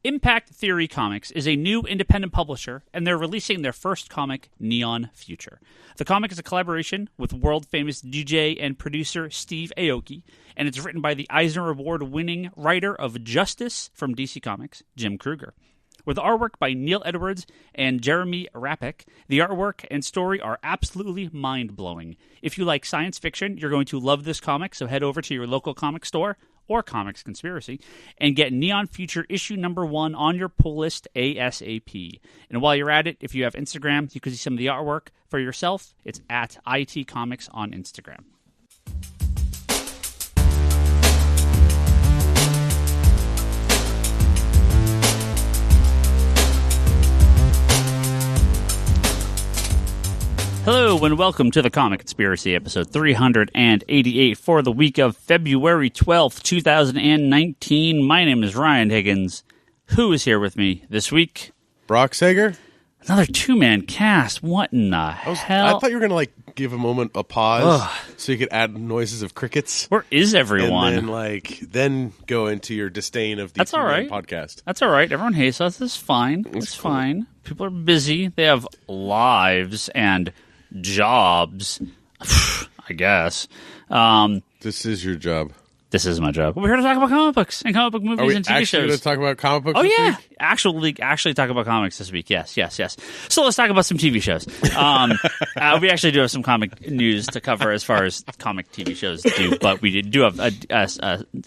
Impact Theory Comics is a new independent publisher, and they're releasing their first comic, Neon Future. The comic is a collaboration with world-famous DJ and producer Steve Aoki, and it's written by the Eisner Award-winning writer of Justice from DC Comics, Jim Kruger. With artwork by Neil Edwards and Jeremy Rapek, the artwork and story are absolutely mind-blowing. If you like science fiction, you're going to love this comic, so head over to your local comic store or Comics Conspiracy, and get Neon Future issue number 1 on your pull list ASAP. And while you're at it, if you have Instagram, you can see some of the artwork for yourself. It's at IT Comics on Instagram. Hello and welcome to the Comic Conspiracy, episode 388 for the week of February 12th, 2019. My name is Ryan Higgins. Who is here with me this week? Brock Sager. Another two-man cast. What in the hell? I thought you were going to give a moment a pause so you could add noises of crickets. Where is everyone? And then go into your disdain of the That's all right. podcast. That's all right. Everyone hates us. It's fine. It's cool. Fine. People are busy. They have lives and jobs, I guess. This is your job. This is my job. We're here to talk about comic books and comic book movies and TV shows. Are we actually going to talk about comic books this week? Actually talk about comics this week. Yes. So let's talk about some TV shows. We actually do have some comic news to cover as far as comic TV shows do, but we do have a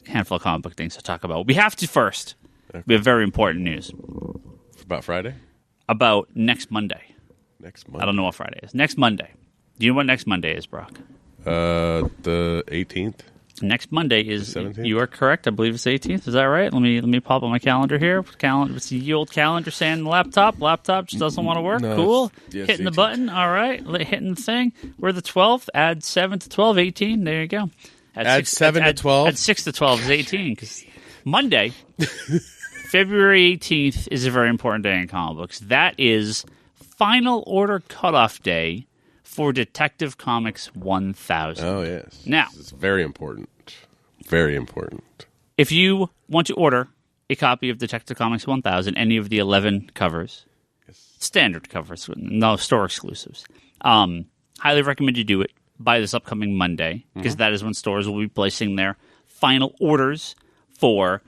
handful of comic book things to talk about. We have to first. Okay. We have very important news. About Friday? About next Monday. Next Monday? I don't know what Friday is. Next Monday. Do you know what next Monday is, Brock? The 18th. Next Monday is. 17th? You are correct. I believe it's 18th. Is that right? Let me pop on my calendar here. It's the old calendar saying the laptop. Laptop just doesn't want to work. No, cool. Yes, hitting 18th. the button. All right. Hitting the thing. We're the 12th. Add 7 to 12, 18. There you go. Add 7 to 12. Add 6 to 12 is 18. Because Monday, February 18th, is a very important day in comic books. That is final order cutoff day for Detective Comics 1000. Oh, yes. Now, it's very important. Very important. If you want to order a copy of Detective Comics 1000, any of the 11 covers, standard covers, no store exclusives, highly recommend you do it by this upcoming Monday, because that is when stores will be placing their final orders for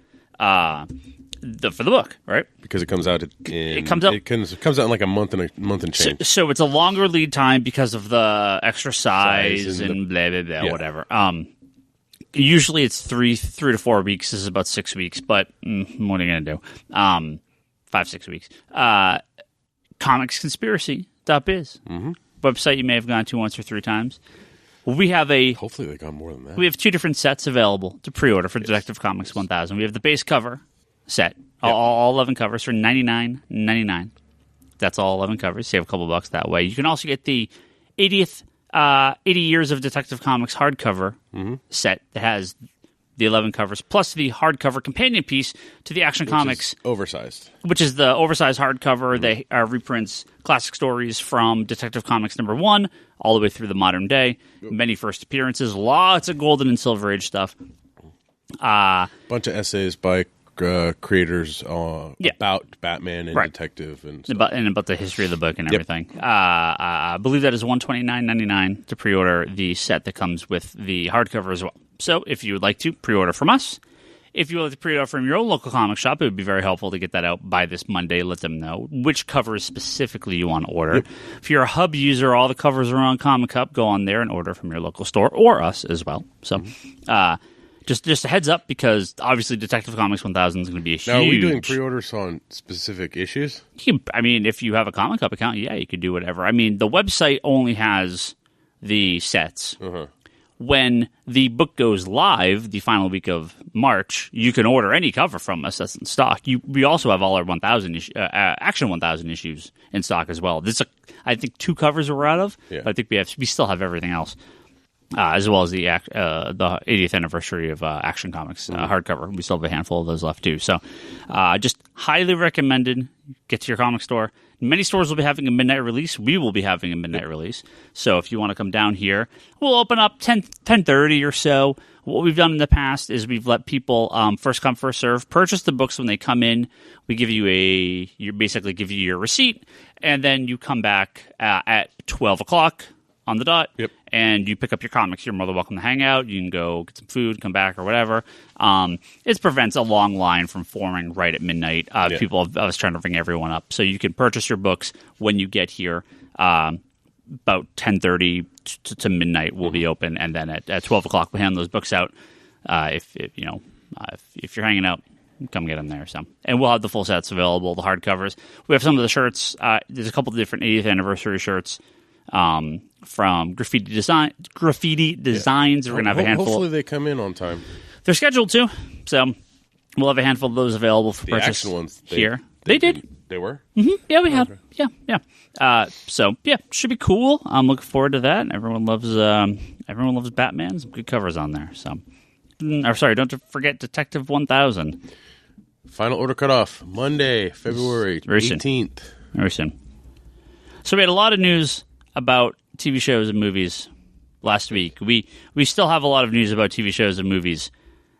the book, right? Because it comes out it comes out in like a month and change. So it's a longer lead time because of the extra size and blah blah blah, whatever. Usually it's three to 4 weeks. This is about 6 weeks, but what are you gonna do? 5-6 weeks. ComicsConspiracy.biz website you may have gone to once or 3 times. We have hopefully they got more than that. We have 2 different sets available to pre-order for Detective Comics 1000. We have the base cover set, all 11 covers for $99.99. That's all 11 covers. Save a couple bucks that way. You can also get the 80 Years of Detective Comics hardcover set that has the 11 covers, plus the hardcover companion piece to the Action Comics. Oversized. Which is the oversized hardcover. They reprints classic stories from Detective Comics number 1 all the way through the modern day. Many first appearances, lots of golden and silver age stuff. Bunch of essays by creators about Batman and Detective and stuff. About the history of the book and everything. I believe that is $129.99 to pre-order the set that comes with the hardcover as well. So if you would like to pre-order from us, if you would like to pre-order from your own local comic shop, it would be very helpful to get that out by this Monday. Let them know which covers specifically you want to order. Yep. If you're a Hub user, all the covers are on Comic Hub. Go on there and order from your local store or us as well. So just a heads up, because obviously Detective Comics 1000 is going to be a huge... Now, are we doing pre-orders on specific issues? If you have a Comic Hub account, you could do whatever. The website only has the sets. When the book goes live, the final week of March, you can order any cover from us that's in stock. We also have all our 1000 Action 1000 issues in stock as well. I think 2 covers we're out of, but I think we still have everything else. As well as the 80th anniversary of Action Comics hardcover. We still have a handful of those left too. So just highly recommended. Get to your comic store. Many stores will be having a midnight release. We will be having a midnight release. So if you want to come down here, we'll open up 10:30 or so. What we've done in the past is we've let people first come, first serve, purchase the books when they come in. We give you basically give you your receipt, and then you come back at 12 o'clock on the dot, and you pick up your comics. You're more than welcome to hang out. You can go get some food, come back, or whatever. It prevents a long line from forming right at midnight. People, I was trying to ring everyone up. So you can purchase your books when you get here. About 10:30 to midnight will be open, and then at 12 o'clock we'll hand those books out. If you're hanging out, come get them there. So, and we'll have the full sets available, the hardcovers. We have some of the shirts. There's a couple of different 80th anniversary shirts from Graffiti Designs. We're going to have a handful. Hopefully they come in on time. They're scheduled to, so we'll have a handful of those available for purchase action ones, here. They did. They were? Mm-hmm. Yeah, we had. Okay. Yeah. Should be cool. I'm looking forward to that. Everyone loves Batman. Some good covers on there. So, don't forget Detective 1000. Final order cutoff Monday, February 18th. Very soon. So we had a lot of news about TV shows and movies last week. We still have a lot of news about TV shows and movies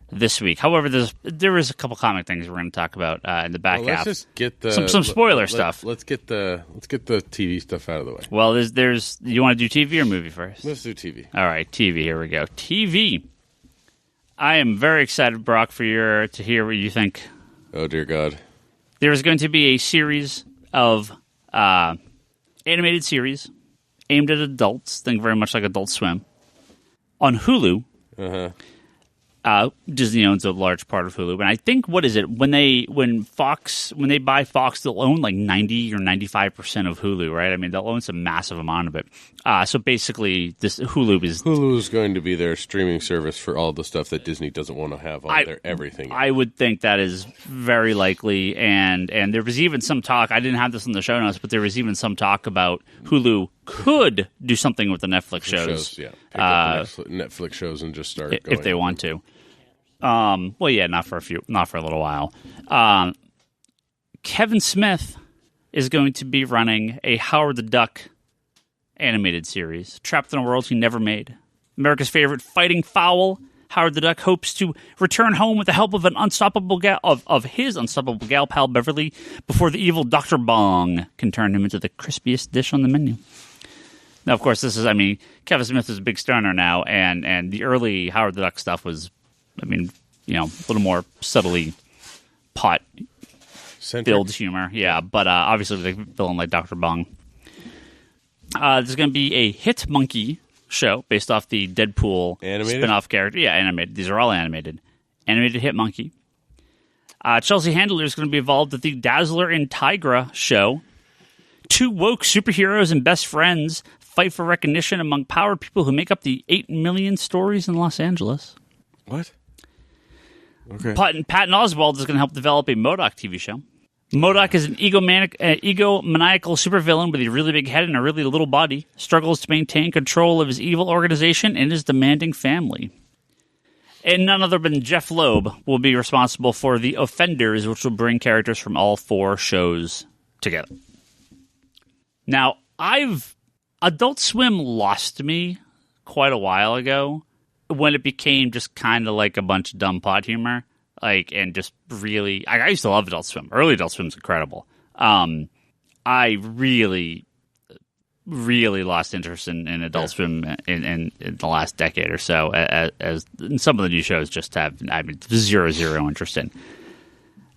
this week. However, there is a couple comic things we're going to talk about in the back half. Let's just get the some spoiler stuff. Let's get the TV stuff out of the way. Well, there's you want to do TV or movie first? Let's do TV. All right, TV. Here we go. TV. I am very excited, Brock, to hear what you think. Oh dear God! There is going to be a series of animated series aimed at adults. Think very much like Adult Swim on Hulu. Disney owns a large part of Hulu, and I think when they buy Fox, they'll own like 90 or 95% of Hulu, right? I mean, they'll own some massive amount of it. So basically, this Hulu is going to be their streaming service for all the stuff that Disney doesn't want to have on their everything. I would think that is very likely, and there was even some talk. I didn't have this in the show notes, but there was even some talk about Hulu could do something with the Netflix shows. Pick up the Netflix shows and just start if they want to. Not for a little while. Kevin Smith is going to be running a Howard the Duck animated series, trapped in a world he never made. America's favorite fighting fowl, Howard the Duck hopes to return home with the help of his unstoppable gal pal Beverly before the evil Dr. Bong can turn him into the crispiest dish on the menu. Now, of course, Kevin Smith is a big star now, and the early Howard the Duck stuff was, a little more subtly pot-filled humor. Yeah, but obviously with a villain like Dr. Bong. There's going to be a Hit Monkey show based off the Deadpool spin-off character. Yeah, animated. These are all animated. Animated Hit Monkey. Chelsea Handler is going to be involved with the Dazzler and Tigra show. Two woke superheroes and best friends fight for recognition among powered people who make up the 8 million stories in Los Angeles. What? Okay. Patton Oswalt is going to help develop a MODOK TV show. MODOK is an egomaniacal supervillain with a really big head and a really little body. Struggles to maintain control of his evil organization and his demanding family. And none other than Jeff Loeb will be responsible for The Offenders, which will bring characters from all four shows together. Now, Adult Swim lost me quite a while ago, when it became just kind of like a bunch of dumb pot humor, and just really, I used to love Adult Swim. Early Adult Swim's incredible. I really, really lost interest in Adult Swim in the last decade or so, as some of the new shows just have zero interest in.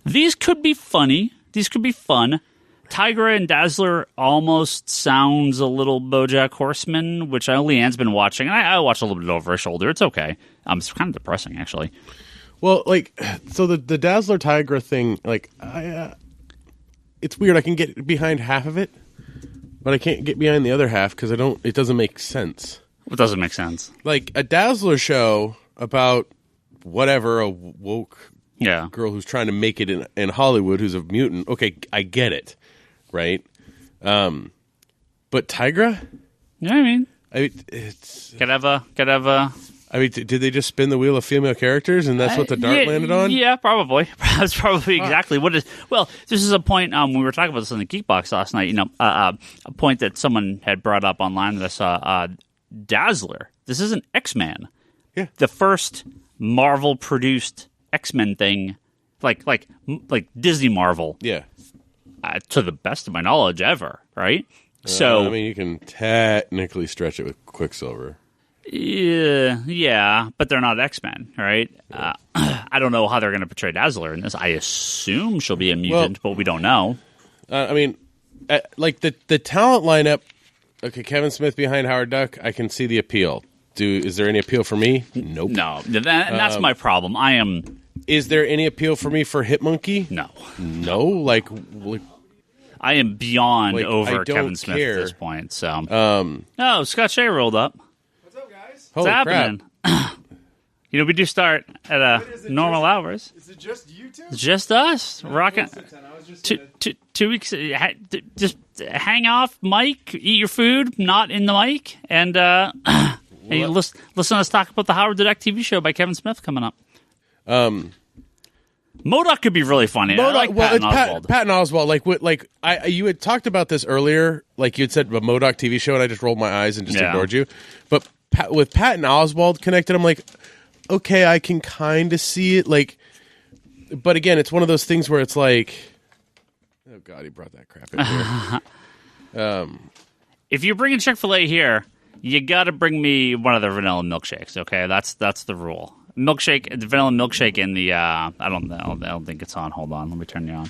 These could be funny. These could be fun. Tigra and Dazzler almost sounds a little BoJack Horseman, which Leanne's been watching. And I watched a little bit over her shoulder. It's okay. It's kind of depressing, actually. Well, so the Dazzler Tigra thing, it's weird. I can get behind half of it, but I can't get behind the other half because it doesn't make sense. It doesn't make sense. Like a Dazzler show about a woke girl who's trying to make it in Hollywood, who's a mutant. Okay, I get it. Right? But Tigra? Yeah, it's... Could have a... did they just spin the wheel of female characters and that's what the dart landed on? Yeah, probably. That's probably exactly what it is. Well, this is a point, we were talking about this in the Geekbox last night, a point that someone had brought up online that I saw, Dazzler. This is an X-Man. Yeah. The first Marvel produced X-Men thing, like Disney Marvel. Yeah. To the best of my knowledge, ever, right? So I mean, you can technically stretch it with Quicksilver. Yeah, but they're not X-Men, right? Yeah. I don't know how they're going to portray Dazzler in this. I assume she'll be a mutant, but we don't know. I mean, like the talent lineup. Okay, Kevin Smith behind Howard Duck. I can see the appeal. Is there any appeal for me? Nope. No, that's my problem. Is there any appeal for me for Hitmonkey? No. Like I am beyond over Kevin Smith at this point. So, Scott Shea rolled up. What's up, guys? What's happening? We do start at normal hours. Is it just you two? It's just us rocking. 2 weeks. Just hang off, Mike. Eat your food, not in the mic, and listen to us talk about the Howard the Duck TV show by Kevin Smith coming up. MODOK could be really funny. I like Patton Oswalt. Patton Oswalt. You had talked about this earlier. Like you had said, a MODOK TV show, and I just rolled my eyes and just ignored you. But with Patton Oswalt connected, I'm like, okay, I can kind of see it. Like, but again, it's one of those things where it's like, oh god, he brought that crap in here. If you're bringing Chick-fil-A here, you got to bring me one of the vanilla milkshakes. Okay, that's the rule. The vanilla milkshake in the I don't think it's on. Hold on, let me turn you on.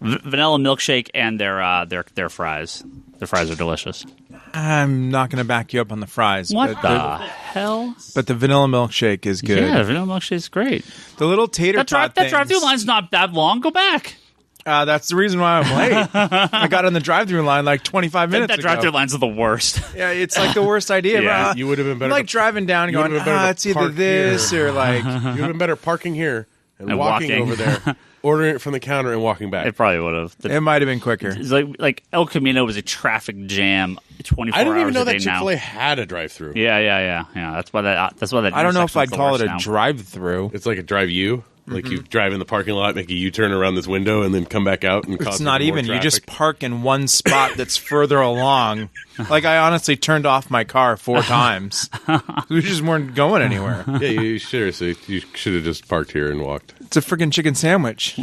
Vanilla milkshake and their fries. Their fries are delicious. I'm not going to back you up on the fries. What the hell? But the vanilla milkshake is good. Yeah, the vanilla milkshake is great. The little tater tot that drive-thru line's not that long. Go back. That's the reason why I'm late. I got on the drive-thru line like 25 minutes ago. That drive-thru line's the worst. Yeah, it's like the worst idea. Yeah, you would have been better. Like driving down and going, it's either this here. or like... You would have been better parking here and walking over there, ordering it from the counter and walking back. It probably would have. It might have been quicker. It's like El Camino was a traffic jam 24 hours a day now. I didn't even know that Chick-fil-A had a drive-thru. Yeah. That's why that. I don't know if I'd call it a drive-thru. It's like a drive-you. Like you drive in the parking lot, make a U-turn around this window, and then come back out and cause It's not more even. traffic. You just park in one spot that's further along. Like I honestly turned off my car 4 times. We just weren't going anywhere. Yeah, you should have. You should have just parked here and walked. It's a freaking chicken sandwich.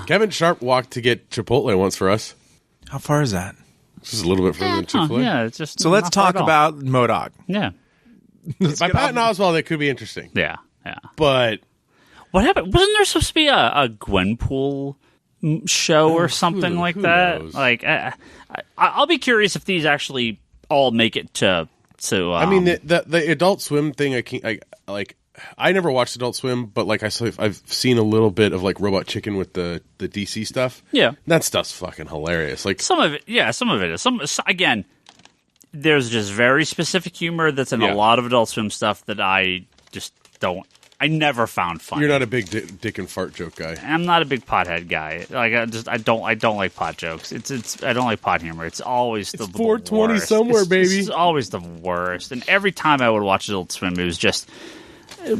Kevin Sharp walked to get Chipotle once for us. How far is that? Just a little bit further than Chick-fil-A. Yeah, it's just. So let's talk about MODOK. Yeah. By Patton Oswalt, that could be interesting. Yeah. But what happened? Wasn't there supposed to be a Gwenpool show or something like that? Knows? Like, I'll be curious if these actually all make it to. I mean, the Adult Swim thing. I never watched Adult Swim, but I've seen a little bit of like Robot Chicken with the DC stuff. Yeah, that stuff's fucking hilarious. Like some of it, some of it is. Again, there's just very specific humor that's in a lot of Adult Swim stuff that I just don't. I never found funny. You're not a big dick and fart joke guy. I'm not a big pothead guy. Like I don't like pot jokes. I don't like pot humor. It's always the 420 worst. somewhere, baby. It's always the worst. And every time I would watch Adult Swim, it was just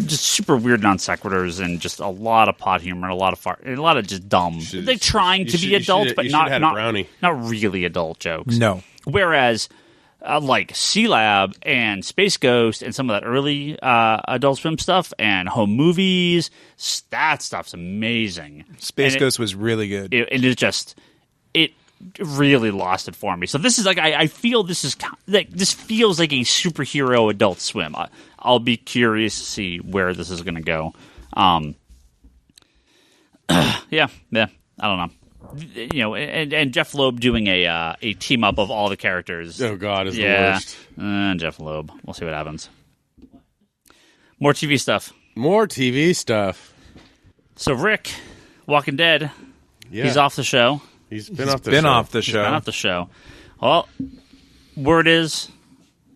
super weird non sequiturs and just a lot of pot humor and a lot of fart, and a lot of just dumb. They're trying to be adult, but not really adult jokes. No. Whereas. Like C-Lab and Space Ghost and some of that early Adult Swim stuff and home movies, that stuff's amazing. Space Ghost was really good. It really lost it for me. So this is like I feel this feels like a superhero Adult Swim. I'll be curious to see where this is going to go. Yeah, I don't know. And Jeff Loeb doing a team up of all the characters. Oh God, is the worst. Jeff Loeb. We'll see what happens. More TV stuff. So Rick, Walking Dead. Yeah. He's off the show. He's been off the show. Well, word is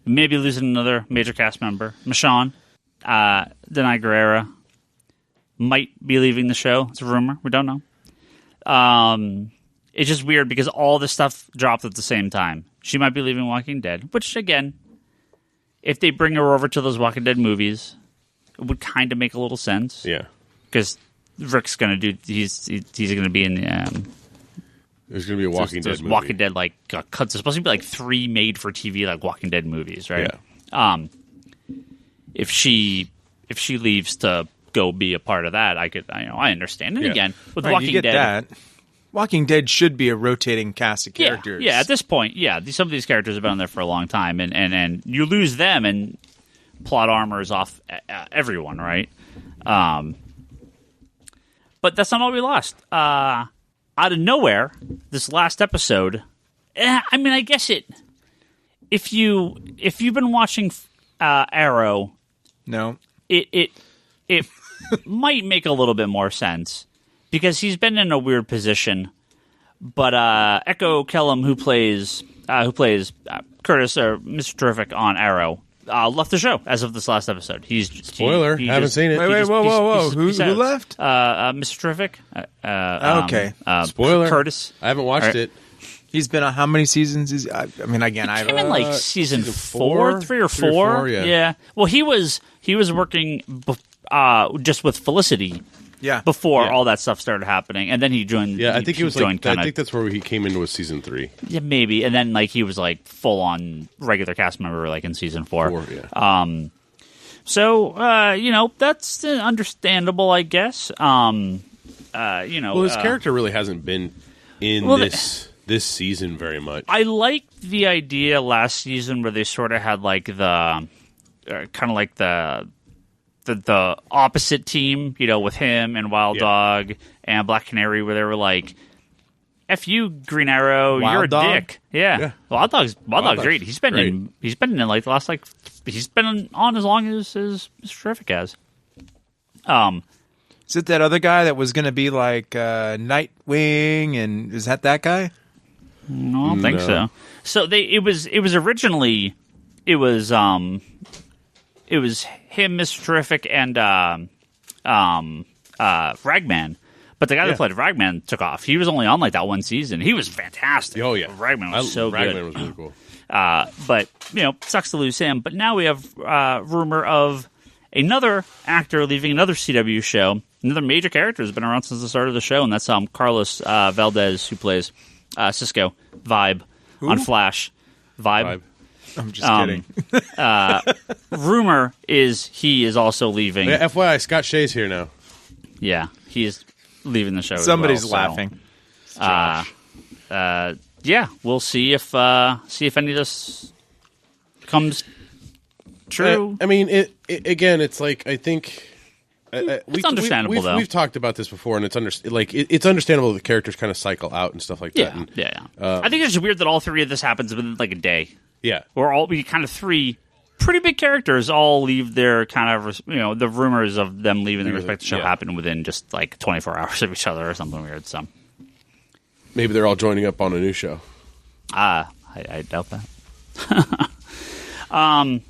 maybe losing another major cast member. Michonne, Denai Guerrera might be leaving the show. It's a rumor. We don't know. It's just weird because all this stuff dropped at the same time. She might be leaving Walking Dead, which again, if they bring her over to those Walking Dead movies, it would kind of make a little sense. Yeah, because Rick's going to do. He's going to be in the. There's going to be a Walking Dead movie. Walking Dead cuts. There's supposed to be like 3 made for TV like Walking Dead movies, right? Yeah. If she leaves to go be a part of that, I understand. And again, with right, Walking you get Dead, that. Walking Dead should be a rotating cast of characters. Yeah, at this point, some of these characters have been on there for a long time, and you lose them, and plot armor is off everyone, right? But that's not all we lost. Out of nowhere, this last episode. I mean, I guess it. If you've been watching Arrow, no, it might make a little bit more sense because he's been in a weird position. But Echo Kellum, who plays Curtis or Mr. Terrific on Arrow, left the show as of this last episode. Spoiler, haven't seen it. Wait, whoa. Who left? Mr. Terrific. Okay. Spoiler. Curtis. I haven't watched it. He's been on how many seasons? I mean, again, I came in like season 4, 3 or 4. Yeah. Well, he was working just with Felicity. Yeah. Before all that stuff started happening, and then he joined. Yeah, I think he was like. I think that's where he came into was season 3. Yeah, maybe, and then like he was like full on regular cast member like in season 4. So that's understandable, I guess. Well, his character really hasn't been in this season very much. I liked the idea last season where they sort of had like the kind of like the opposite team, with him and Wild Dog and Black Canary, where they were like, "F you, Green Arrow, you're a dick." Yeah. Wild Dog's great. He's been in like the last he's been on as long as Mr. Terrific has. Is it that other guy that was going to be like Nightwing? And is that guy? No, I don't think so. So it was originally him, Mr. Terrific, and Ragman. But the guy that played Ragman took off. He was only on like that one season. He was fantastic. Oh yeah, Ragman was so good. Ragman was really cool. But sucks to lose him. But now we have rumor of another actor leaving another CW show. Another major character has been around since the start of the show, and that's Carlos Valdez, who plays Cisco Vibe on Flash. Vibe. I'm just kidding. Rumor is he is also leaving. Yeah, FYI, Scott Shea's here now. Yeah, he is leaving the show. Somebody's as laughing. Yeah, we'll see if any of this comes true. I mean, again, it's like I think it's understandable though. We've talked about this before, and it's understandable that the characters kind of cycle out and stuff like that. Yeah. I think it's just weird that all three of this happens within like a day. Yeah, we kind of three pretty big characters all leave their kind of the rumors of them leaving the respective show happen within just like 24 hours of each other or something weird. So maybe they're all joining up on a new show. I doubt that. A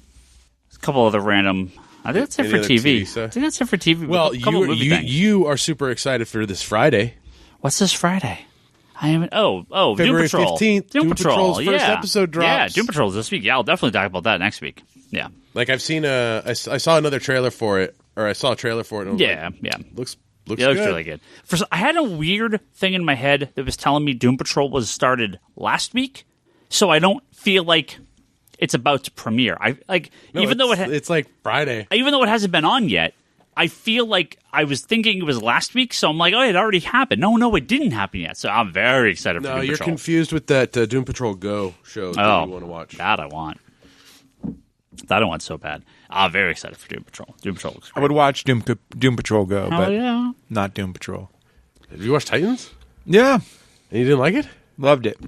couple other random. I think that's it for TV. I think that's it for TV. Well, you are super excited for this Friday. What's this Friday? I haven't. February Doom Patrol. 15th. Doom Patrol's Patrol. first episode drops. Yeah, Doom Patrol's this week. Yeah, I'll definitely talk about that next week. Yeah. Like I've seen I saw another trailer for it, or I saw a trailer for it. And looks good. It looks really good. I had a weird thing in my head that was telling me Doom Patrol was started last week, so I don't feel like it's about to premiere. It's like Friday. Even though it hasn't been on yet, I feel like I was thinking it was last week, so I'm like, it already happened. No, it didn't happen yet. So I'm very excited for Doom Patrol. No, you're confused with that Doom Patrol Go show that you want to watch. That I want. That I want so bad. I'm very excited for Doom Patrol. Doom Patrol looks great. I would watch Doom Patrol Go, but not Doom Patrol. Did you watch Titans? Yeah. And you didn't like it? Loved it.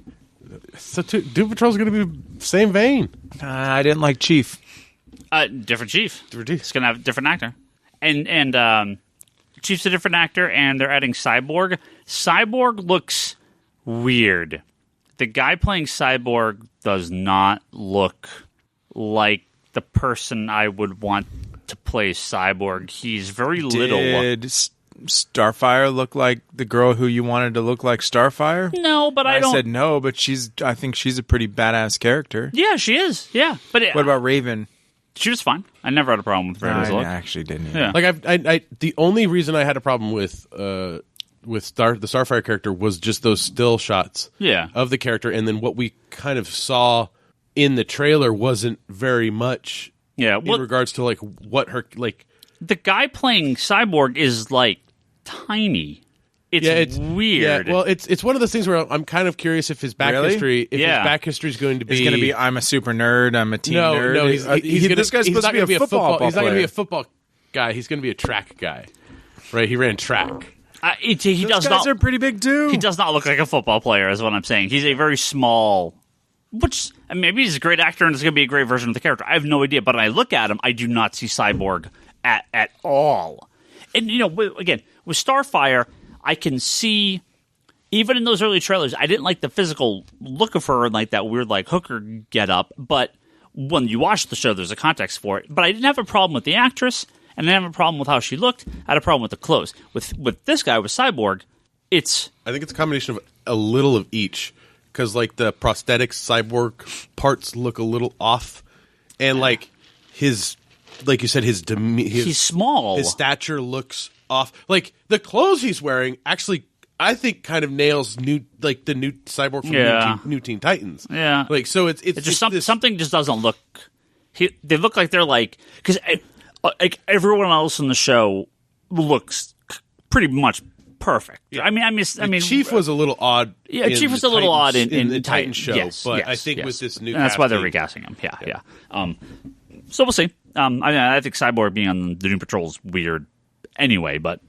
So Doom Patrol's going to be the same vein. I didn't like Chief. Different Chief. It's going to have a different actor. And Chief's a different actor, and they're adding Cyborg. Cyborg looks weird. The guy playing Cyborg does not look like the person I would want to play Cyborg. He's very little. Did Starfire look like the girl who you wanted to look like Starfire? No, but I don't. I said no, but I think she's a pretty badass character. Yeah, she is. Yeah, but what about Raven? She was fine. I never had a problem with Raven's look. I actually didn't. Yeah. Like the only reason I had a problem with the Starfire character was just those still shots. Of the character, and then what we kind of saw in the trailer wasn't very much. Yeah, in regards to like what her like. The guy playing Cyborg is like tiny. It's weird. Yeah, well, it's one of those things where I'm kind of curious if his back history, his back history is going to be. It's going to be. I'm a super nerd. I'm a teen nerd. No, this guy's supposed to be a football player. He's not going to be a football guy. He's going to be a track guy, right? He ran track. Those guys are pretty big too. He does not look like a football player, is what I'm saying. He's a very small. Which maybe he's a great actor and it's going to be a great version of the character. I have no idea, but when I look at him, I do not see Cyborg at all. And again, with Starfire, I can see, even in those early trailers, I didn't like the physical look of her and like that weird like hooker get up. But when you watch the show, there's a context for it. But I didn't have a problem with the actress, and I didn't have a problem with how she looked. I had a problem with the clothes. With this guy, with Cyborg, I think it's a combination of a little of each. Because like the prosthetic Cyborg parts look a little off, and like his, like you said, he's small. His stature looks off. Like the clothes he's wearing, actually, I think kind of nails the new Cyborg from New Teen Titans. Yeah, like so it's just something just doesn't look. They look like they're like because like everyone else in the show looks pretty much perfect. Yeah. I mean, Chief was a little odd. Yeah, Chief was a little odd in the Titan show, yes, but I think with this new, and that's why they're recasting him. Yeah. So we'll see. I think Cyborg being on the Doom Patrol is weird anyway, but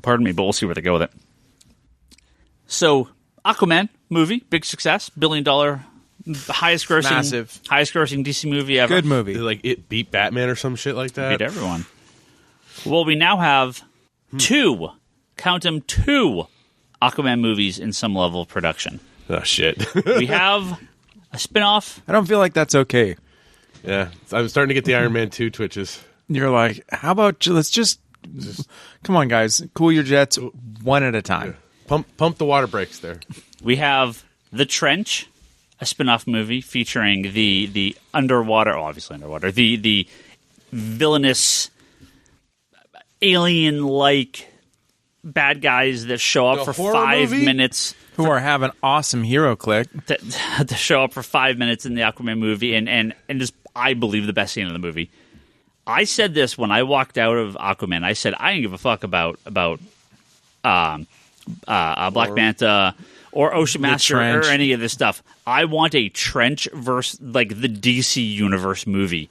pardon me, but we'll see where they go with it. So Aquaman movie, big success, $1 billion, highest grossing DC movie ever. Good movie. Like it beat Batman or some shit like that. Beat everyone. Well, we now have two. Count them, 2 Aquaman movies in some level of production. Oh, shit. We have a spinoff. I don't feel like that's okay. Yeah. I'm starting to get the Iron Man 2 twitches. You're like, how about let's just come on, guys. Cool your jets one at a time. Yeah. Pump the water brakes there. We have The Trench, a spinoff movie featuring the underwater, obviously underwater, the villainous alien-like bad guys that show up for 5 minutes. Who are having awesome hero click. To show up for 5 minutes in the Aquaman movie and just, I believe, the best scene in the movie. I said this when I walked out of Aquaman. I said, I didn't give a fuck about Black Manta or Ocean Master or any of this stuff. I want a Trench versus like the DC Universe movie.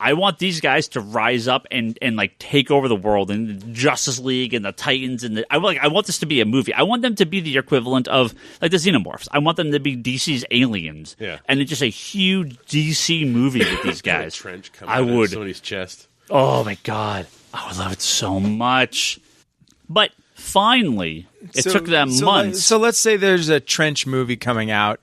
I want these guys to rise up and like take over the world, and the Justice League and the Titans and I want this to be a movie. I want them to be the equivalent of like the Xenomorphs. I want them to be DC's Aliens. Yeah. And it's just a huge DC movie with these guys. Trench coming out of somebody's chest. Oh my god. I would love it so much. But finally, it took them months. So let's say there's a Trench movie coming out.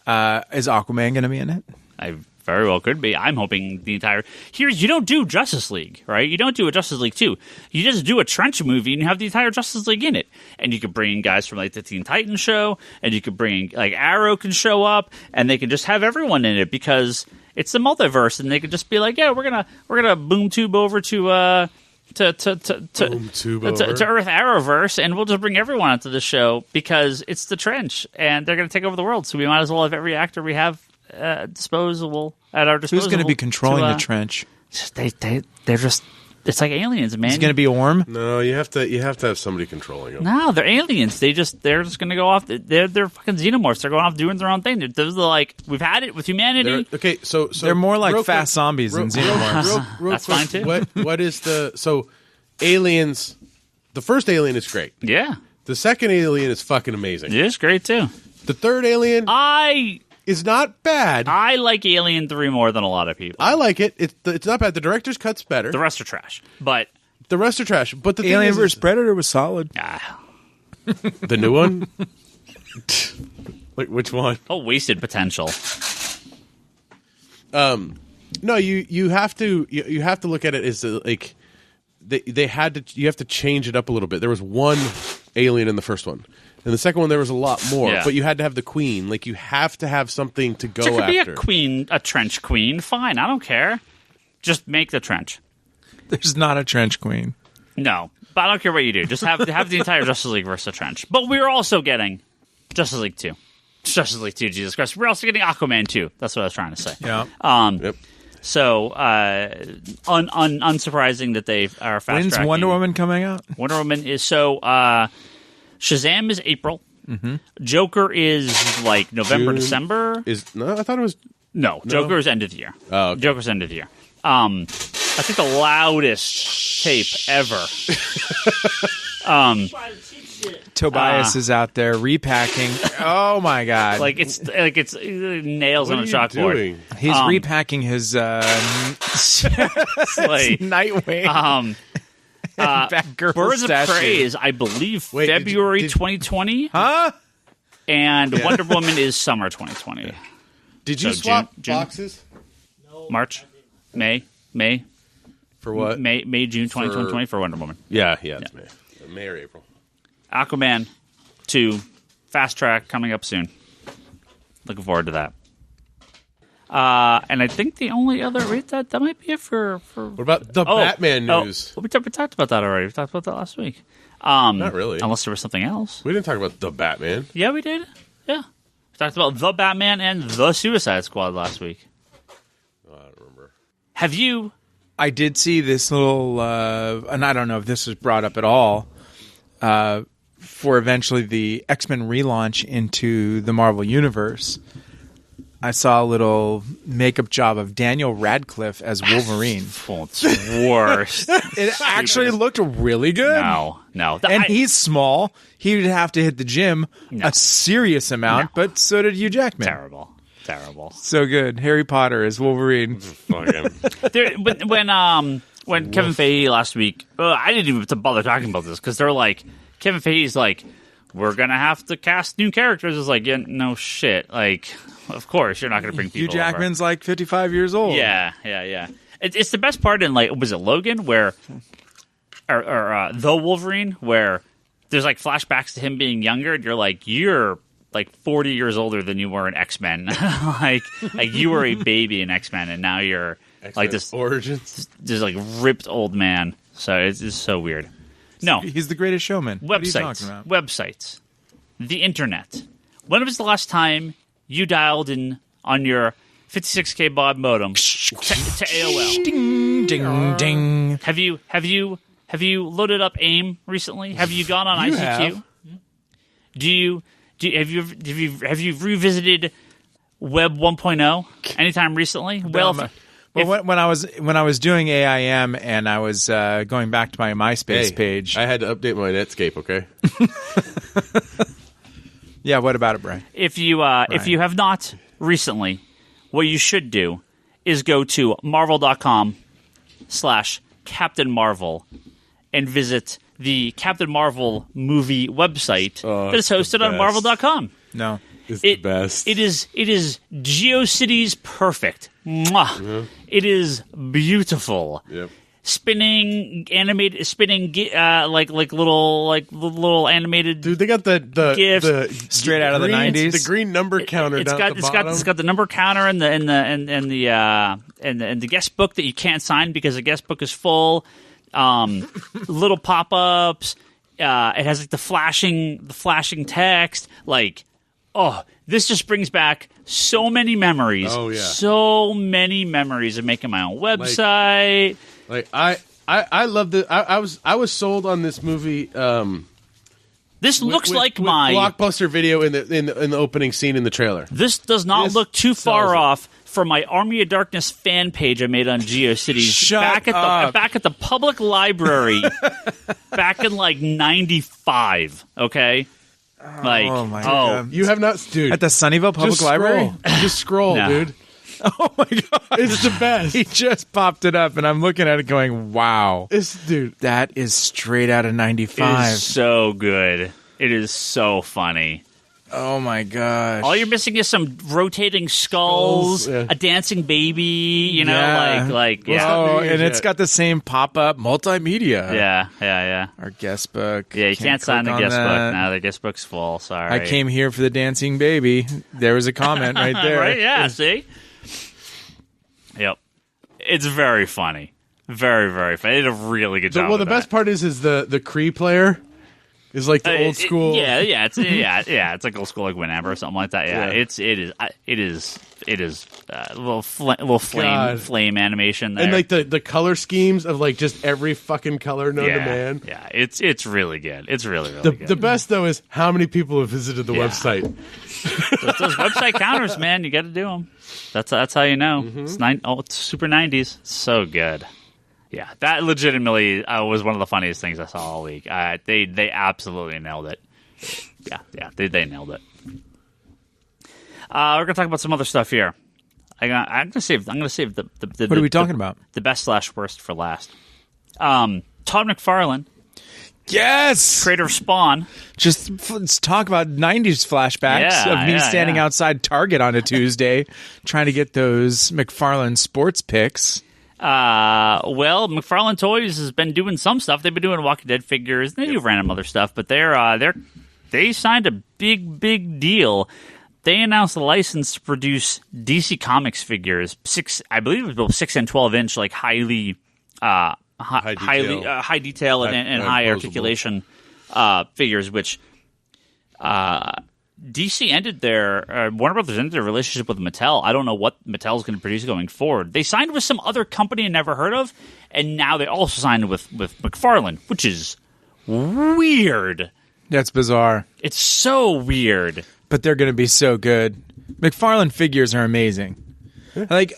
Is Aquaman going to be in it? I very well could be. I'm hoping the entire... you don't do Justice League, right? You don't do a Justice League 2. You just do a Trench movie and you have the entire Justice League in it. And you could bring in guys from like the Teen Titans show, and you could bring like Arrow can show up, and they can just have everyone in it because it's the multiverse, and they could just be like, yeah, we're gonna boom tube over to Earth Arrowverse, and we'll just bring everyone onto the show because it's the Trench, and they're gonna take over the world. So we might as well have every actor we have at our disposal. Who's going to be controlling the Trench? They're just... It's like aliens, man. It's going to be Orm? No, you have to have somebody controlling them. No, they're aliens. They're just going to go off. They're fucking xenomorphs. They're going off doing their own thing. Those are like, we've had it with humanity. So they're more like fast zombies than xenomorphs. That's fine too. What is aliens? The first alien is great. Yeah. The second alien is fucking amazing. It is great too. The third alien is not bad. I like Alien 3 more than a lot of people. I like it. It's not bad. The director's cut's better. The rest are trash. But the Alien vs. Predator was solid. The new one? Like which one? Oh, wasted potential. No, you have to look at it as like they had to. You have to change it up a little bit. There was one alien in the first one. In the second one, there was a lot more, but you had to have the queen. Like, you have to have something to go after. There could be a queen, a Trench queen. Fine, I don't care. Just make the Trench. There's not a Trench queen. No, but I don't care what you do. Just have the entire Justice League versus the Trench. But we're also getting Justice League 2. Justice League 2, Jesus Christ. We're also getting Aquaman 2. That's what I was trying to say. Yeah. Yep. So, unsurprising that they are fast. When's Wonder Woman coming out? Wonder Woman is Shazam is April. Mm-hmm. Joker is like November, June. December. I thought it was No, Joker is end of the year. Oh, okay. Joker's end of the year. I think the loudest tape ever. Tobias is out there repacking. Oh my god! Like it's nails What on are a you chalkboard. doing? He's repacking his Like, Nightwing. Batgirl Birds statue. of Prey is, I believe, Wait, February did 2020. Huh? And Wonder Woman is summer 2020. Did you So swap June? boxes? March, May, For what? May, June 2020 for Wonder Woman. Yeah, it's May. May or April. Aquaman 2, Fast Track, coming up soon. Looking forward to that. And I think the only other that might be it for. What about the Batman news? We talked about that already. We talked about that last week. Not really. Unless there was something else. We didn't talk about the Batman. Yeah, we did. Yeah, we talked about the Batman and the Suicide Squad last week. Oh, I don't remember. Have you? I did see this little, and I don't know if this was brought up at all, for eventually the X-Men relaunch into the Marvel Universe. I saw a little makeup job of Daniel Radcliffe as Wolverine. Oh, it's worst. It actually looked really good. No. And he's small. He would have to hit the gym a serious amount, but so did Hugh Jackman. Terrible. So good. Harry Potter as Wolverine. When Kevin Feige last week, I didn't even bother talking about this because they're like, Kevin Feige's like, we're gonna have to cast new characters. It's like, yeah, no shit. Like, of course you're not gonna bring people. Hugh Jackman's like 55 years old. Yeah. It's the best part in, like, was it Logan where, or the Wolverine where there's like flashbacks to him being younger, and you're like 40 years older than you were in X-Men. like you were a baby in X-Men, and now you're X-Men like this Origins. this like ripped old man. So it's so weird. No, He's the greatest showman. What are you talking about? Websites, the internet. When was the last time you dialed in on your 56K baud modem to AOL? Ding, ding, ding. Have you loaded up AIM recently? Have you gone on ICQ? Have you revisited Web 1.0 anytime recently? Well, when I was doing AIM and I was going back to my MySpace page, I had to update my Netscape. Okay. Yeah, what about it, Brian? if you have not recently, what you should do is go to marvel.com/Captain Marvel and visit the Captain Marvel movie website that is hosted on marvel.com. No. It's the best. It is Geocities perfect. Mwah. Yeah. It is beautiful. Yep. Spinning like little animated. Dude, they got the GIFs straight out of the 90s. The green number counter down at the bottom. It's got the number counter and the guest book that you can't sign because the guest book is full. Little pop-ups. It has like the flashing text. Like, oh, this just brings back so many memories. Oh yeah, so many memories of making my own website. Like I love the. I was sold on this movie. This looks like my Blockbuster Video in the opening scene in the trailer. This does not look too far off from my Army of Darkness fan page I made on GeoCities back at the public library back in like 95. Okay, oh my god, you have not, dude, at the Sunnyvale Public Library. Just scroll, dude. Oh my god, it's the best. He just popped it up, and I'm looking at it, going, "Wow, dude, that is straight out of 95." It is so good. It is so funny. Oh my gosh! All you're missing is some rotating skulls, a dancing baby. You know, like Oh, and it's got the same pop-up multimedia. Yeah. Our guest book. Yeah, you can't sign the guest book. No, the guest book's full. Sorry. I came here for the dancing baby. There was a comment right there. Right? Yeah. See. Yep. It's very funny. Very, very funny. They did a really good job. Well, the best part is the Kree player. Is like the old school. It's like old school, like Whenever or something like that. Yeah. It is a little flame animation there. And like the color schemes of like just every fucking color known to man. Yeah, it's really good. It's really good. The best though is how many people have visited the website. Those website counters, man, you got to do them. That's how you know. It's super 90s. So good. Yeah, that legitimately was one of the funniest things I saw all week. They absolutely nailed it. Yeah, they nailed it. We're gonna talk about some other stuff here. I'm gonna save the what are we talking about? The best / worst for last. Todd McFarlane. Yes, creator of Spawn. Let's talk about 90s flashbacks of me standing outside Target on a Tuesday trying to get those McFarlane sports picks. Well, McFarlane Toys has been doing some stuff. They've been doing Walking Dead figures. They do random other stuff, but they signed a big deal. They announced a license to produce DC Comics figures. I believe it was both 6 and 12 inch, like high detail and high articulation figures, which DC ended Warner Brothers ended their relationship with Mattel. I don't know what Mattel's going to produce going forward. They signed with some other company I never heard of, and now they also signed with McFarlane, which is weird. That's bizarre. It's so weird. But they're going to be so good. McFarlane figures are amazing. Like,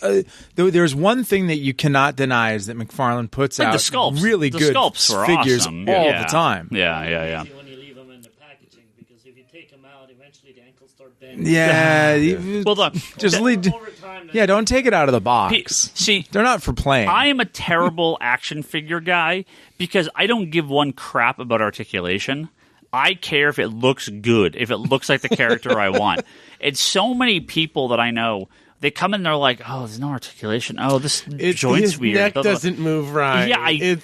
there's one thing that you cannot deny is that McFarlane puts out really good figures all the time. Yeah. When you leave them in the packaging, because if you take them out, eventually the ankles start bending. Yeah, well, look, don't take it out of the box. See, they're not for playing. I am a terrible action figure guy because I don't give one crap about articulation. I care if it looks good, if it looks like the character I want. It's so many people that I know. They come in, they're like, "Oh, there's no articulation. Oh, this joint's weird. His neck doesn't move right. Yeah,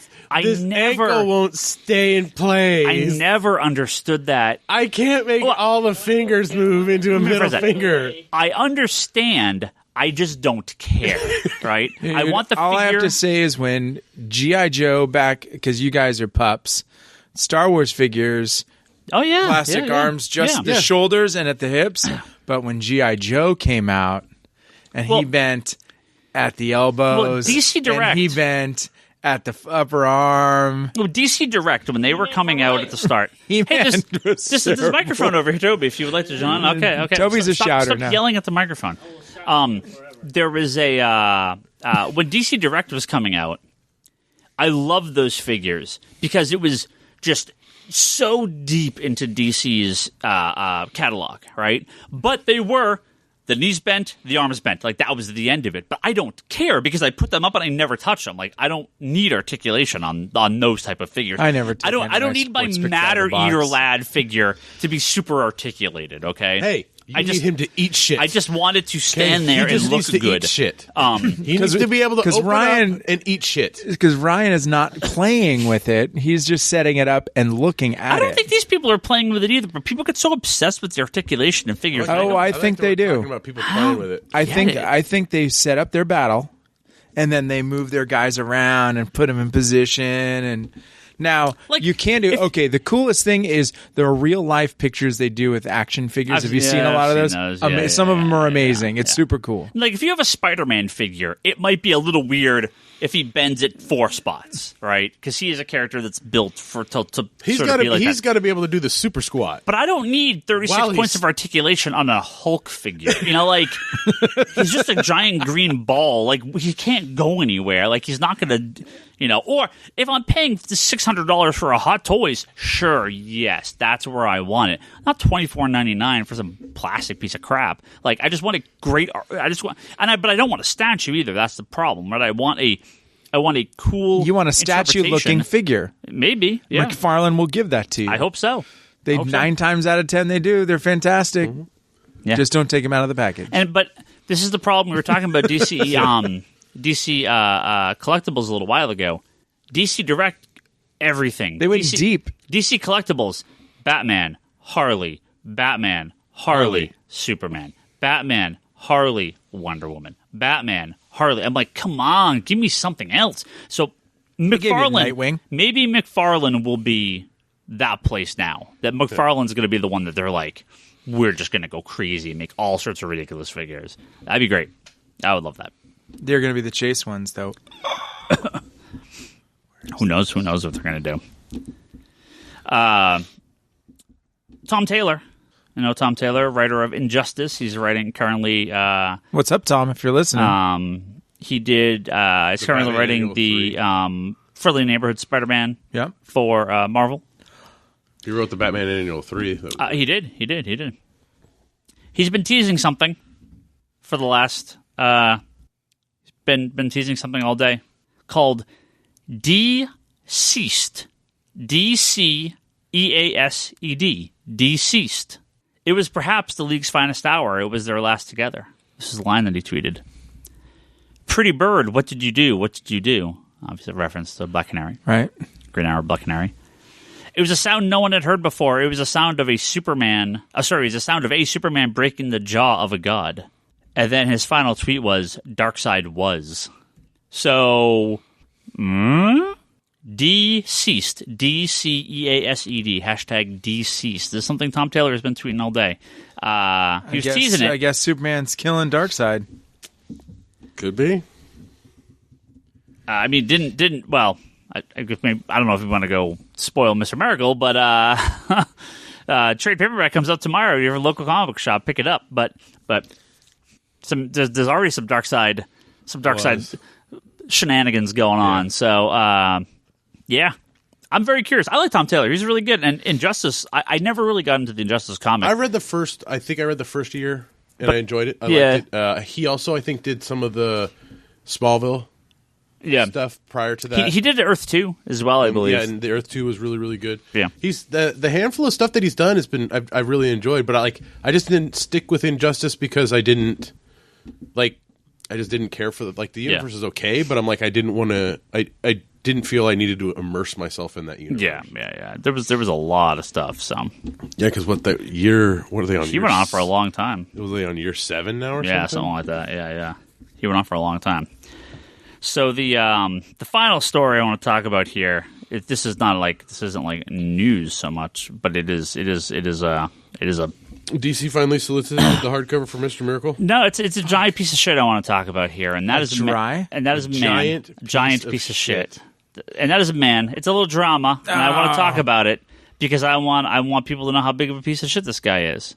this ankle won't stay in place. I never understood that. I can't make all the fingers move into a middle finger. I understand. I just don't care, right? I want the figure. All I have to say is when G.I. Joe back, because you guys are pups, Star Wars figures. Oh, yeah. Plastic arms, just the shoulders and at the hips. But when G.I. Joe came out and he bent at the elbows, DC Direct. And he bent at the upper arm. Well, DC Direct, when they were coming out at the start. This microphone over here, Toby, if you would like to join. Okay. Toby's a shouter now. Stop yelling at the microphone. There was when DC Direct was coming out, I loved those figures because it was just so deep into DC's catalog, right? But they were the knees bent, the arms bent. Like, that was the end of it. But I don't care because I put them up and I never touch them. Like, I don't need articulation on those type of figures. I don't need my Matter Eater Lad figure to be to articulated, okay? Hey, you need him to eat shit. I just wanted to stand there and look good. Eat shit. He needs to be able to open up and eat shit. Because Ryan is not playing with it. He's just setting it up and looking at it. I don't think these people are playing with it either, but people get so obsessed with the articulation and figures. I think they do. Talking about people playing with it. I think they set up their battle, and then they move their guys around and put them in position and... Now, you can do... Okay, the coolest thing is there are real-life pictures they do with action figures. Have you seen a lot of those? Some of them are amazing. It's super cool. Like, if you have a Spider-Man figure, it might be a little weird if he bends it 4 spots, right? Because he is a character that's built to he's got to be able to do the super squat. But I don't need 36 points of articulation on a Hulk figure. You know, like, he's just a giant green ball. Like, he can't go anywhere. Like, he's not going to... You know, or if I'm paying $600 for a Hot Toys, sure, yes, that's where I want it. Not $24.99 for some plastic piece of crap. Like, I just want a great. But I don't want a statue either. That's the problem, right? I want a cool. You want a statue-looking figure? Maybe. Yeah. McFarlane will give that to you. I hope so. 9 times out of 10 they do. They're fantastic. Mm-hmm. Yeah. Just don't take them out of the package. But this is the problem. We were talking about DC. DC Collectibles a little while ago. DC Direct, everything. They went deep. DC Collectibles, Batman, Harley, Superman, Batman, Harley, Wonder Woman, Batman, Harley. I'm like, come on, give me something else. So McFarlane, Nightwing. Maybe McFarlane will be that place now. That McFarlane's going to be the one that they're like, we're just going to go crazy and make all sorts of ridiculous figures. That'd be great. I would love that. They're going to be the Chase ones, though. Who knows? Who knows what they're going to do? Tom Taylor. You know Tom Taylor, writer of Injustice. He's writing currently... What's up, Tom, if you're listening? He's currently writing the Friendly Neighborhood Spider-Man for Marvel. He wrote the Batman Annual 3. He did. He's been teasing something for the last... he's been teasing something all day called Deceased. D-C-E-A-S-E-D. Deceased. It was perhaps the League's finest hour. It was their last together. This is the line that he tweeted. Pretty bird, what did you do? What did you do? Obviously a reference to Black Canary. Right. Green Arrow, Black Canary. It was a sound no one had heard before. It was a sound of a Superman... it was a sound of a Superman breaking the jaw of a god. And then his final tweet was, Darkseid was. So... Deceased. D-C-E-A-S-E-D. Hashtag deceased. This is something Tom Taylor has been tweeting all day. He was teasing it. I guess Superman's killing Darkseid. Could be. I mean, didn't. Well, I don't know if we want to go spoil Mr. Miracle, but trade paperback comes out tomorrow. Your local comic book shop, pick it up. But there's already some Darkseid shenanigans going on. So yeah, I'm very curious. I like Tom Taylor. He's really good. And Injustice, I never really got into the Injustice comic. I read the first year, and I enjoyed it. I liked it. He also, I think, did some of the Smallville stuff prior to that. He did Earth 2 as well, I believe. Yeah, and the Earth 2 was really, really good. Yeah. He's the handful of stuff that he's done has been I've really enjoyed, but I just didn't stick with Injustice because I just didn't care for the universe is okay, but I'm like I didn't want to I didn't feel I needed to immerse myself in that universe. Yeah. There was a lot of stuff. So because what are they on? He went on for a long time. Was they on year 7 now or something? Yeah, something like that. Yeah. He went on for a long time. So the final story I want to talk about here. This isn't like news so much, but it is a DC finally solicited the hardcover for Mr. Miracle. No, it's a giant piece of shit I want to talk about here, and that is a giant piece of shit. And that is a man. It's a little drama, and I want to talk about it because I want people to know how big of a piece of shit this guy is.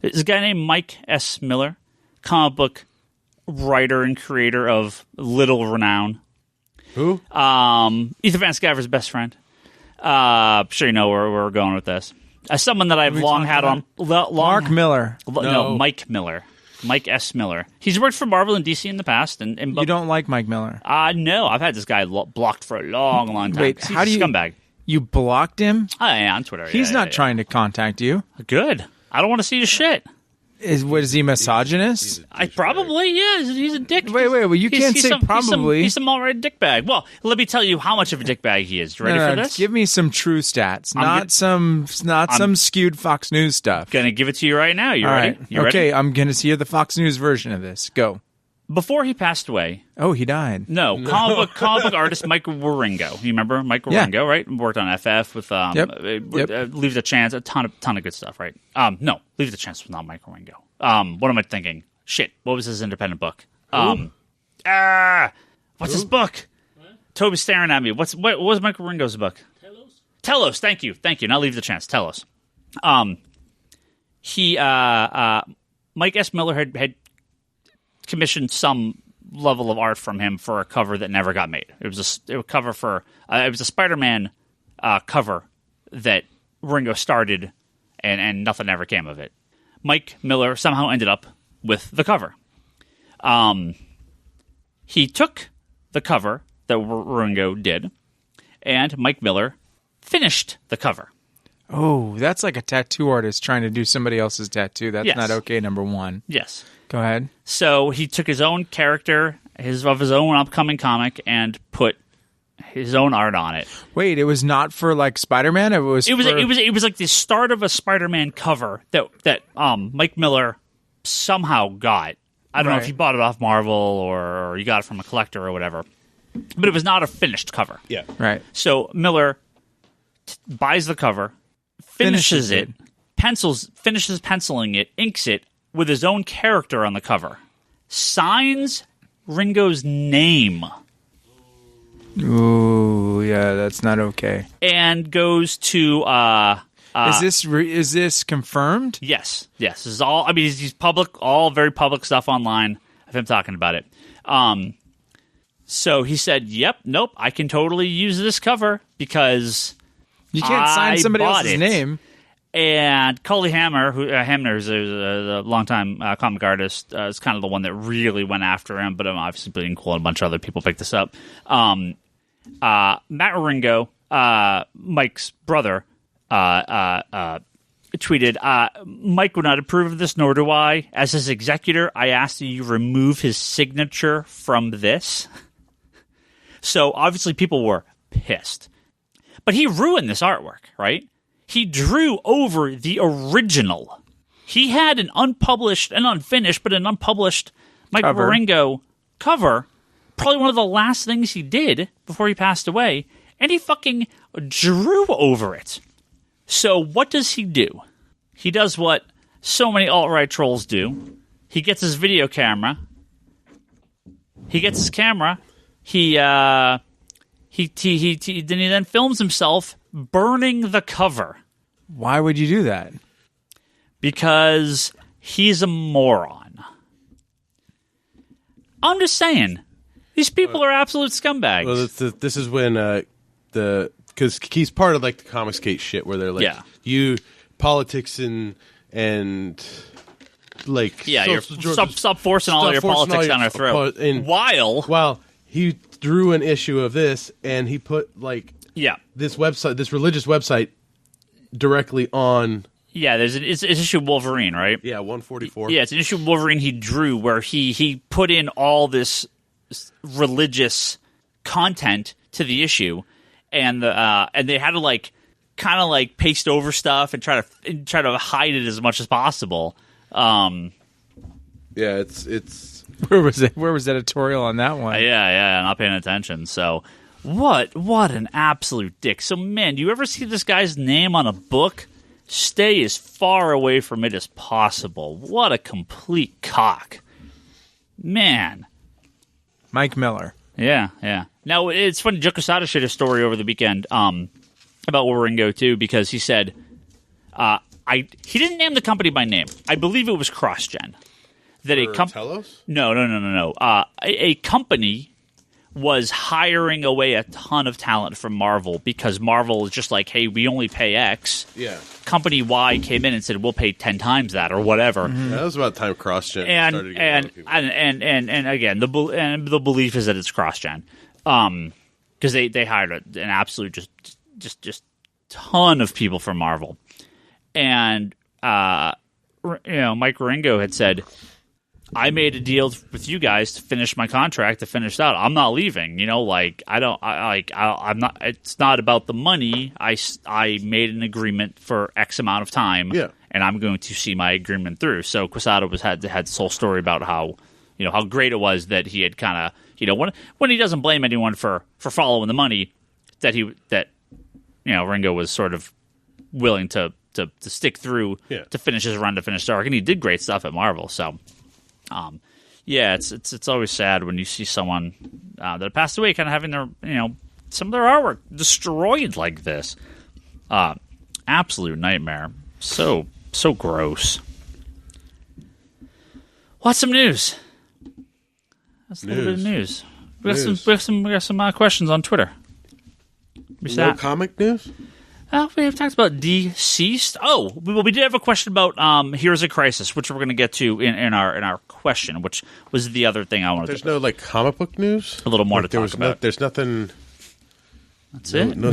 It's a guy named Mike S. Miller, comic book writer and creator of little renown. Who? Ethan Van Sciver's best friend. I'm sure you know where we're going with this. As someone that I've long had on... Mark Miller. No, Mike Miller. Mike S. Miller. He's worked for Marvel and DC in the past. And you don't like Mike Miller? No. I've had this guy blocked for a long time. Wait, how do you... scumbag. You blocked him? Yeah, on Twitter. He's not trying to contact you. Good. I don't want to see his shit. Is he misogynist? He's a dick. Wait, well, you can't say probably. He's some all-right dickbag. Well, let me tell you how much of a dickbag he is. You ready for this? Give me some true stats, not some skewed Fox News stuff. Gonna give it to you right now. You ready? You ready? I'm gonna hear the Fox News version of this. Go. Before he passed away. Oh, he died. No. Comic book artist Mike Wieringo. You remember Mike Wieringo, right? Worked on FF with Leave the Chance, a ton of good stuff, right? No, Leave the Chance was not Mike Wieringo. What am I thinking? Shit, what was his independent book? What's his book? What? Toby's staring at me. What was Mike Wieringo's book? Telos. Thank you. Now Leave the Chance. Telos. Mike S. Miller had commissioned some level of art from him for a cover that never got made. It was a Spider-Man cover that Ringo started, and nothing ever came of it. Mike Miller somehow ended up with the cover. He took the cover that Ringo did, and Mike Miller finished the cover. Oh, that's like a tattoo artist trying to do somebody else's tattoo. That's not okay, number one. Yes. Go ahead. So he took his own character, his own upcoming comic, and put his own art on it. Wait, it was not for like Spider-Man? It was like the start of a Spider-Man cover that Mike Miller somehow got. I don't know if he bought it off Marvel or you got it from a collector or whatever. But it was not a finished cover. Yeah. Right. So Miller buys the cover, finishes it, finishes penciling it, inks it with his own character on the cover, signs Ringo's name. Ooh, yeah, that's not okay. And goes to is this confirmed? Yes. This is all. I mean, he's public, all very public stuff online of him talking about it. So he said, "Yep, nope, I can totally use this cover because you can't sign somebody else's name." And Cully Hamner, who's a longtime comic artist, is kind of the one that really went after him. But I'm obviously being cool, and a bunch of other people picked this up. Matt Ringo, Mike's brother, tweeted, Mike would not approve of this, nor do I. As his executor, I ask that you remove his signature from this. So obviously people were pissed. But he ruined this artwork, right? He drew over the original. He had an unpublished, an unfinished, but an unpublished Mike Ringo cover. Probably one of the last things he did before he passed away. And he fucking drew over it. So what does he do? He does what so many alt-right trolls do. He gets his video camera. He then films himself burning the cover. Why would you do that? Because he's a moron. I'm just saying, these people are absolute scumbags. Well, this is when because he's part of like the Comicsgate shit where they're like, you politics and like stop forcing all your politics down our throat. While he drew an issue of this and he put this website, this religious website, directly on. Yeah, it's issue of Wolverine, right? Yeah, 144. Yeah, it's an issue of Wolverine he drew where he put in all this religious content to the issue, and they had to kind of paste over stuff and try to hide it as much as possible. Yeah, it's where was editorial on that one? Yeah, not paying attention. So what an absolute dick. So man, do you ever see this guy's name on a book? Stay as far away from it as possible. What a complete cock, man. Mike Miller. Yeah. Now it's funny. Joe Quesada shared a story over the weekend about Ringo too, because he said he didn't name the company by name. I believe it was CrossGen. That a company. No. A company was hiring away a ton of talent from Marvel because Marvel is just like, hey, we only pay X. Yeah. Company Y came in and said, we'll pay 10 times that or whatever. Mm-hmm. That was about time CrossGen started to get and again, the belief is that it's CrossGen. Because they hired an absolute just ton of people from Marvel. And Mike Ringo had said, I made a deal with you guys to finish my contract, to finish out. I'm not leaving. I'm not. It's not about the money. I made an agreement for X amount of time, and I'm going to see my agreement through. So Quesada had this whole story about how great it was that he had kind of when he doesn't blame anyone for following the money, that Ringo was sort of willing to stick through to finish his run, to finish the arc, and he did great stuff at Marvel. So. It's always sad when you see someone that passed away kind of having their some of their artwork destroyed like this. Absolute nightmare. So gross. What's some news? That's a little bit of news. We got some questions on Twitter. No comic news? We have talked about Deceased. Oh, we did have a question about Heroes of Crisis, which we're going to get to in our question, which was the other thing I wanted to There's no comic book news? A little more to talk about. There's nothing... That's it? No,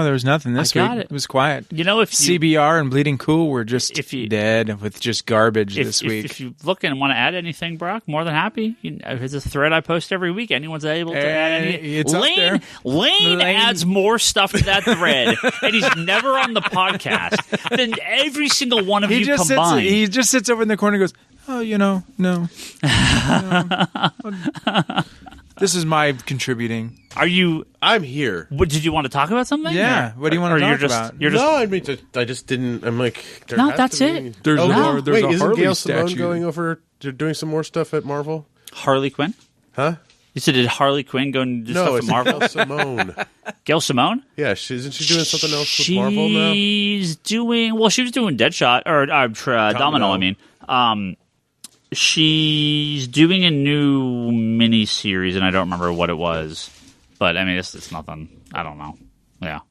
there was nothing this week. It was quiet. If CBR and Bleeding Cool were just dead with just garbage this week. If you look and want to add anything, Brock, more than happy. It's a thread I post every week. Anyone's able to add anything. It's Lane, Lane adds more stuff to that thread, and he's never on the podcast than every single one of you combined. He just sits over in the corner and goes, no. This is my contributing. Are you? I'm here. What, did you want to talk about something? Yeah. What do you want to talk about? No, I mean, I just didn't. I'm like, no, that's it. There's more. There's a isn't Harley Gail statue. Simone going over to doing some more stuff at Marvel? Harley Quinn? Huh? You said did Harley Quinn go and do stuff at Marvel? Gail Simone. Gail Simone? Yeah, isn't she doing something else with Marvel now? She's doing. Well, she was doing Deadshot or Domino. I mean, she's doing a new mini series, and I don't remember what it was. But I mean, it's nothing. I don't know. Yeah.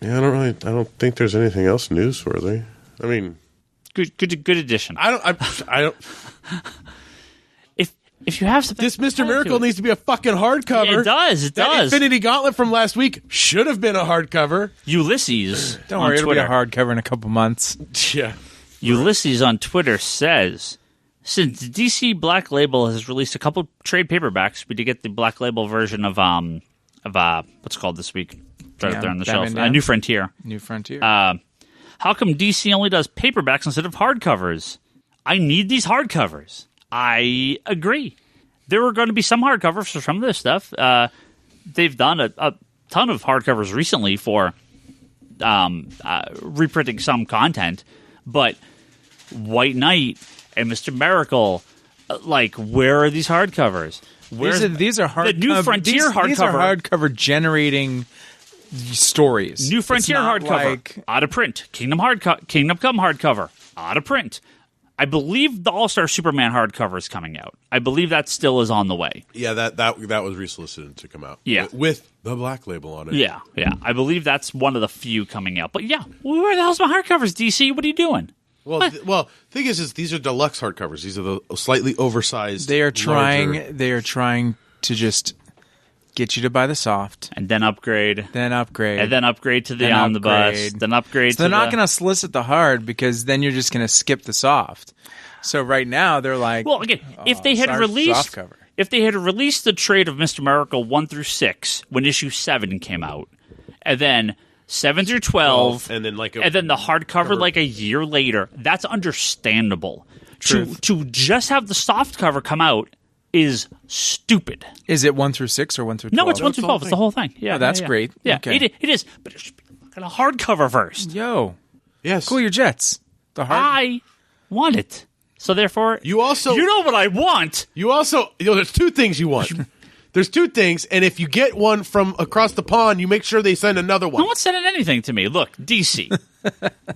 Yeah, I don't think there's anything else newsworthy. I mean, good addition. I don't. If you have something, this Mr. Miracle needs to be a fucking hardcover. Yeah, it does. It that does. Infinity Gauntlet from last week should have been a hardcover. Ulysses. Don't worry, it'll be a hardcover in a couple months. Yeah. Ulysses on Twitter says, since DC Black Label has released a couple trade paperbacks, we did get the Black Label version of what's it called this week? Right up there on the shelf. New Frontier. New Frontier. How come DC only does paperbacks instead of hardcovers? I need these hardcovers. I agree. There are going to be some hardcovers for some of this stuff. They've done a ton of hardcovers recently for reprinting some content, but White Knight and Mr. Miracle, where are these hardcovers? These are hard. The New Frontier hardcover. These are hardcover generating stories. New Frontier hardcover, out of print. Kingdom Come hardcover, out of print. I believe the All-Star Superman hardcover is coming out. I believe that still is on the way. Yeah, that was resolicited to come out. Yeah. With the Black Label on it. Yeah. I believe that's one of the few coming out. But yeah, where the hell's my hardcovers, DC? What are you doing? Well, thing is these are deluxe hardcovers. These are the slightly oversized. They are trying. larger. They are trying to just get you to buy the soft, and then upgrade, and then upgrade to the omnibus, then upgrade. So they're not going to solicit the hard because then you're just going to skip the soft. So right now they're like, well, again, if they had released the trade of Mr. Miracle 1 through 6 when issue 7 came out, and then 7 through 12, and then the hardcover like a year later, that's understandable. To just have the soft cover come out is stupid. Is it 1 through 6 or 1 through 12? No, it's 1 through 12. It's the whole thing. Yeah, that's great. Yeah, okay. It is, but it should be a hardcover first. Yo, yes, cool your jets. The hard. I want it, so therefore, you know what I want. There's two things you want. There's two things, and if you get one from across the pond, you make sure they send another one. No one's sending anything to me. Look, DC.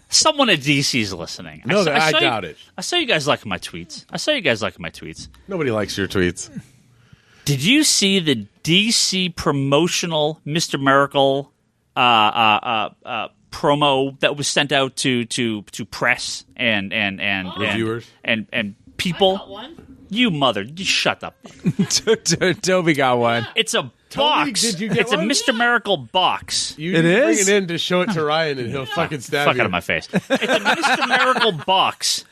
Someone at DC's listening. No, I doubt it. I saw you guys liking my tweets. Nobody likes your tweets. Did you see the DC promotional Mr. Miracle promo that was sent out to press and reviewers and people? I got one. You shut up. Toby got one. It's a box. Did you get it's one? a Mr. Miracle box. You it is? Bring it in to show it to Ryan, and he'll fucking stab Fuck you. out of my face. It's a Mr. Miracle box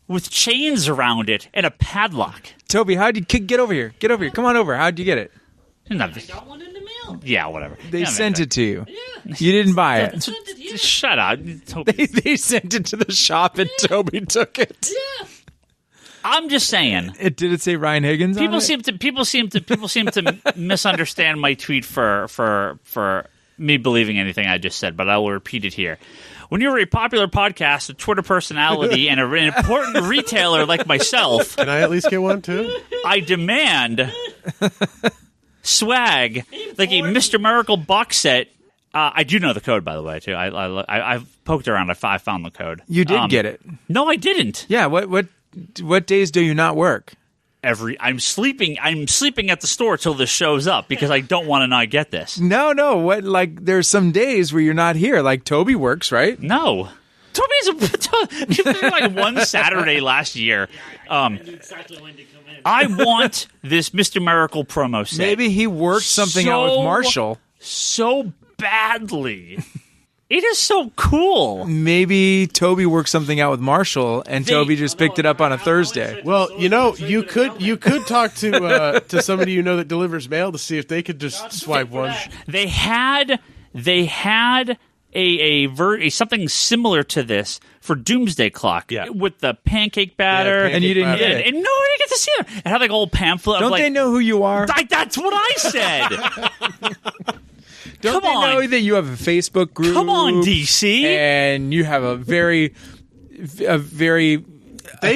with chains around it and a padlock. Toby, how'd you get over here? Get over here. Come on over. How'd you get it? I got one in the mail. Yeah, whatever. They sent it to you. Yeah. You didn't buy it. Sent it here. Shut up. They sent it to the shop and Toby took it. Yeah. I'm just saying. Did it say Ryan Higgins? People seem to misunderstand my tweet for me believing anything I just said, but I will repeat it here. When you're a popular podcast, a Twitter personality, and an important retailer like myself, can I at least get one too? I demand swag like a Mr. Miracle box set. I do know the code, by the way, too. I've poked around. I found the code. You did get it. No, I didn't. Yeah. What days do you not work? I'm sleeping at the store till this shows up because I don't want to not get this. No. There's some days where you're not here. Like Toby works, right? No. Toby's like one Saturday last year. I knew exactly when to come in. I want this Mr. Miracle promo set. Maybe he worked something out with Marshall. So badly. It is so cool. Maybe Toby worked something out with Marshall, and Toby just picked it up on a Thursday. Well, you could talk to somebody you know that delivers mail to see if they could just swipe one. They had something similar to this for Doomsday Clock with the pancake batter, and you didn't get it, and no, I didn't get to see it. It had like a whole pamphlet. Don't they know who you are? That's what I said. Don't they know that you have a Facebook group? Come on, DC, and you have a very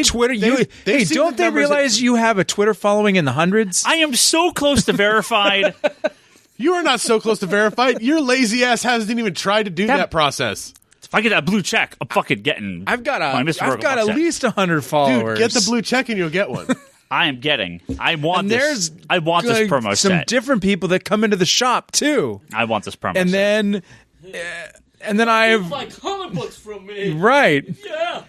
Twitter. Don't they realize you have a Twitter following in the hundreds? I am so close to verified. You are not so close to verified. Your lazy ass hasn't even tried to do that process. If I get that blue check, I'm fucking getting. I've got at least 100 followers. Dude, get the blue check and you'll get one. I am getting. I want this. I want this promo some set. Different people that come into the shop too. I want this promo and set. And then I have like comic books from me. Right. Yeah.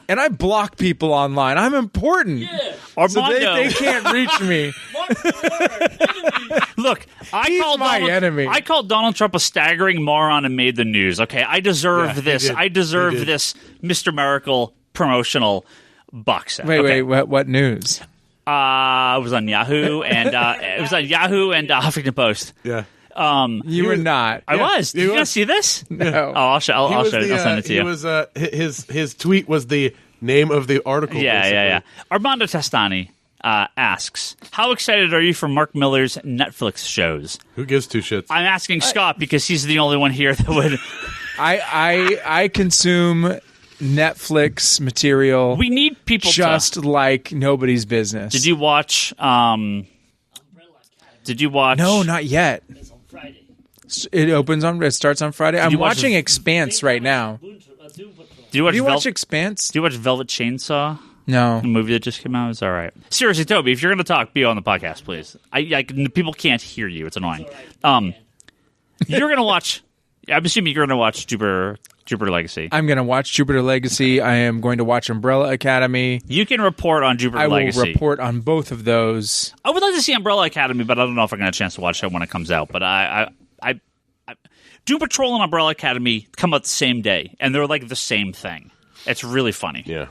And I block people online. I'm important. Yeah. Armando. So they can't reach me. Look, I called Donald Trump a staggering moron and made the news. Okay, I deserve this. I deserve this Mr. Miracle promotional box set. Wait, what news? It was on Yahoo and Huffington Post. Yeah. You were not. I was. Did you not see this? No. Oh, I'll send it to you. He was his tweet was the name of the article. Yeah. Armando Testani asks, "How excited are you for Mark Miller's Netflix shows?" Who gives two shits? I'm asking Scott because he's the only one here that would. I consume Netflix material. We need people just like nobody's business. Did you watch? No, not yet. It's on Friday. It starts on Friday. I'm watching Expanse right now. Do you watch Expanse? Do you watch Velvet Chainsaw? No. The movie that just came out? It's all right. Seriously, Toby, if you're going to talk, be on the podcast, please. People can't hear you. It's annoying. You're going to watch... I'm assuming you're going to watch Jupiter Legacy. I'm going to watch Jupiter Legacy. I am going to watch Umbrella Academy. You can report on Jupiter Legacy. I will report on both of those. I would like to see Umbrella Academy, but I don't know if I'm going to have a chance to watch it when it comes out. But Doom Patrol and Umbrella Academy come out the same day, and they're like the same thing. It's really funny. Yeah.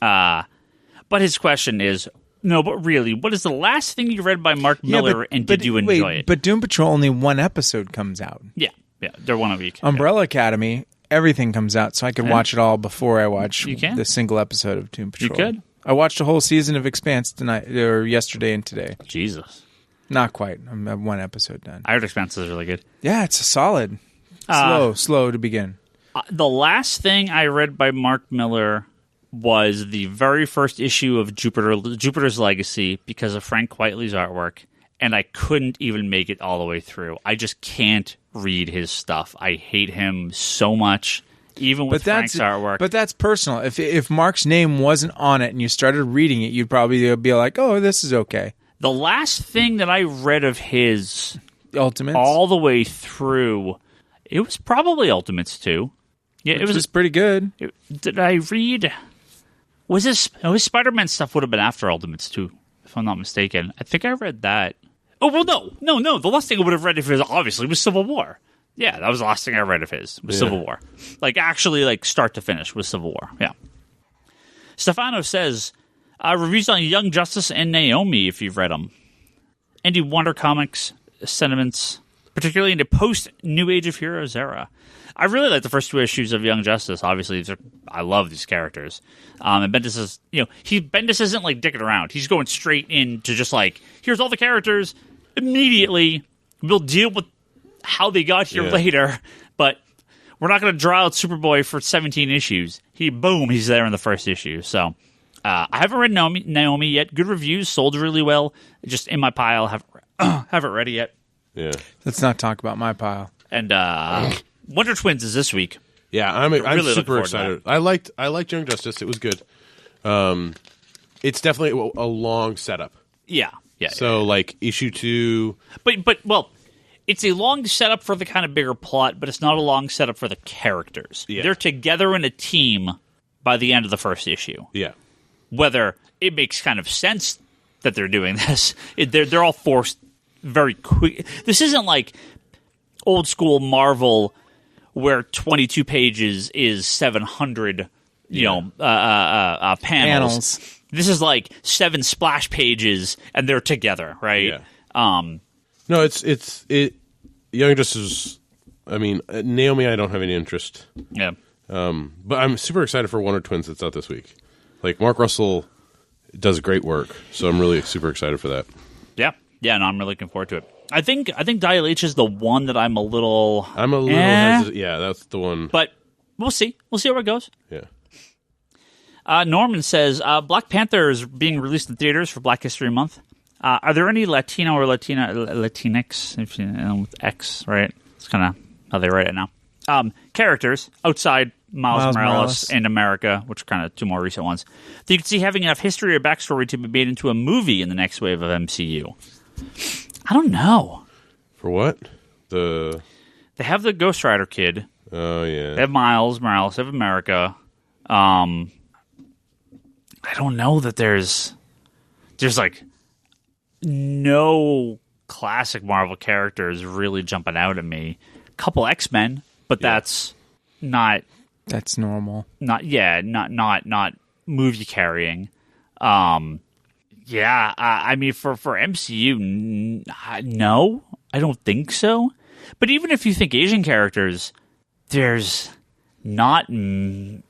But his question is, no, but really, what is the last thing you read by Mark Miller, and did you enjoy it? But Doom Patrol, only one episode comes out. Yeah, they're one a week. Umbrella Academy, everything comes out, so I could watch it all before I watch the single episode of Doom Patrol. You could? I watched a whole season of Expanse yesterday and today. Jesus. Not quite. I'm at one episode done. I heard Expanse is really good. Yeah, it's a solid. Slow to begin. The last thing I read by Mark Miller was the very first issue of Jupiter's Legacy because of Frank Quitely's artwork, and I couldn't even make it all the way through. I just can't read his stuff. I hate him so much, even with Frank's artwork. But that's personal. If Mark's name wasn't on it and you started reading it, you'd probably be like, oh, this is okay. The last thing that I read of his Ultimates all the way through, it was probably Ultimates 2. Yeah, it was pretty good. Did I read... his Spider-Man stuff would have been after Ultimates 2, if I'm not mistaken. I think I read that. Oh, well, no. The last thing I would have read of his, obviously, was Civil War. Yeah, that was the last thing I read of his, was Civil War. Actually, start to finish was Civil War, yeah. Stefano says, reviews on Young Justice and Naomi, if you've read them. Indie Wonder Comics sentiments, particularly in the post-New Age of Heroes era. I really like the first two issues of Young Justice. Obviously, I love these characters. And Bendis is, Bendis isn't dicking around. He's going straight into just here's all the characters. Immediately, we'll deal with how they got here later. But we're not going to draw out Superboy for 17 issues. He's there in the first issue. So I haven't read Naomi yet. Good reviews, sold really well. Just in my pile. Haven't read it yet. Yeah. Let's not talk about my pile. And Wonder Twins is this week. Yeah, I'm really super excited. I liked Young Justice. It was good. It's definitely a long setup. Yeah. So issue 2, but it's a long setup for the kind of bigger plot, but it's not a long setup for the characters. Yeah. They're together in a team by the end of the first issue. Yeah. Whether it makes kind of sense that they're doing this, they're all forced very quick. This isn't like old school Marvel where 22 pages is 700 panels. This is 7 splash pages and they're together, right? Yeah. No, it's Young Justice I mean, Naomi, I don't have any interest. Yeah. But I'm super excited for Wonder Twins that's out this week. Like, Mark Russell does great work, so I'm really super excited for that. Yeah. Yeah, no, I'm really looking forward to it. I think Dial H is the one that I'm a little hesitant. Yeah, that's the one. But we'll see. We'll see where it goes. Yeah. Norman says, Black Panther is being released in theaters for Black History Month. Are there any Latino or Latinx, if you know, with X, right? It's kind of how they write it now. Characters outside Miles Morales and America, which are kind of two more recent ones, that you can see having enough history or backstory to be made into a movie in the next wave of MCU. I don't know. For what? They have the Ghost Rider kid. Oh, yeah. They have Miles Morales. They have America. I don't know that there's like no classic Marvel characters really jumping out at me. A couple X-Men, but that's not. That's normal. Not movie carrying. Yeah, I mean for MCU, no, I don't think so. But even if you think Asian characters, there's not really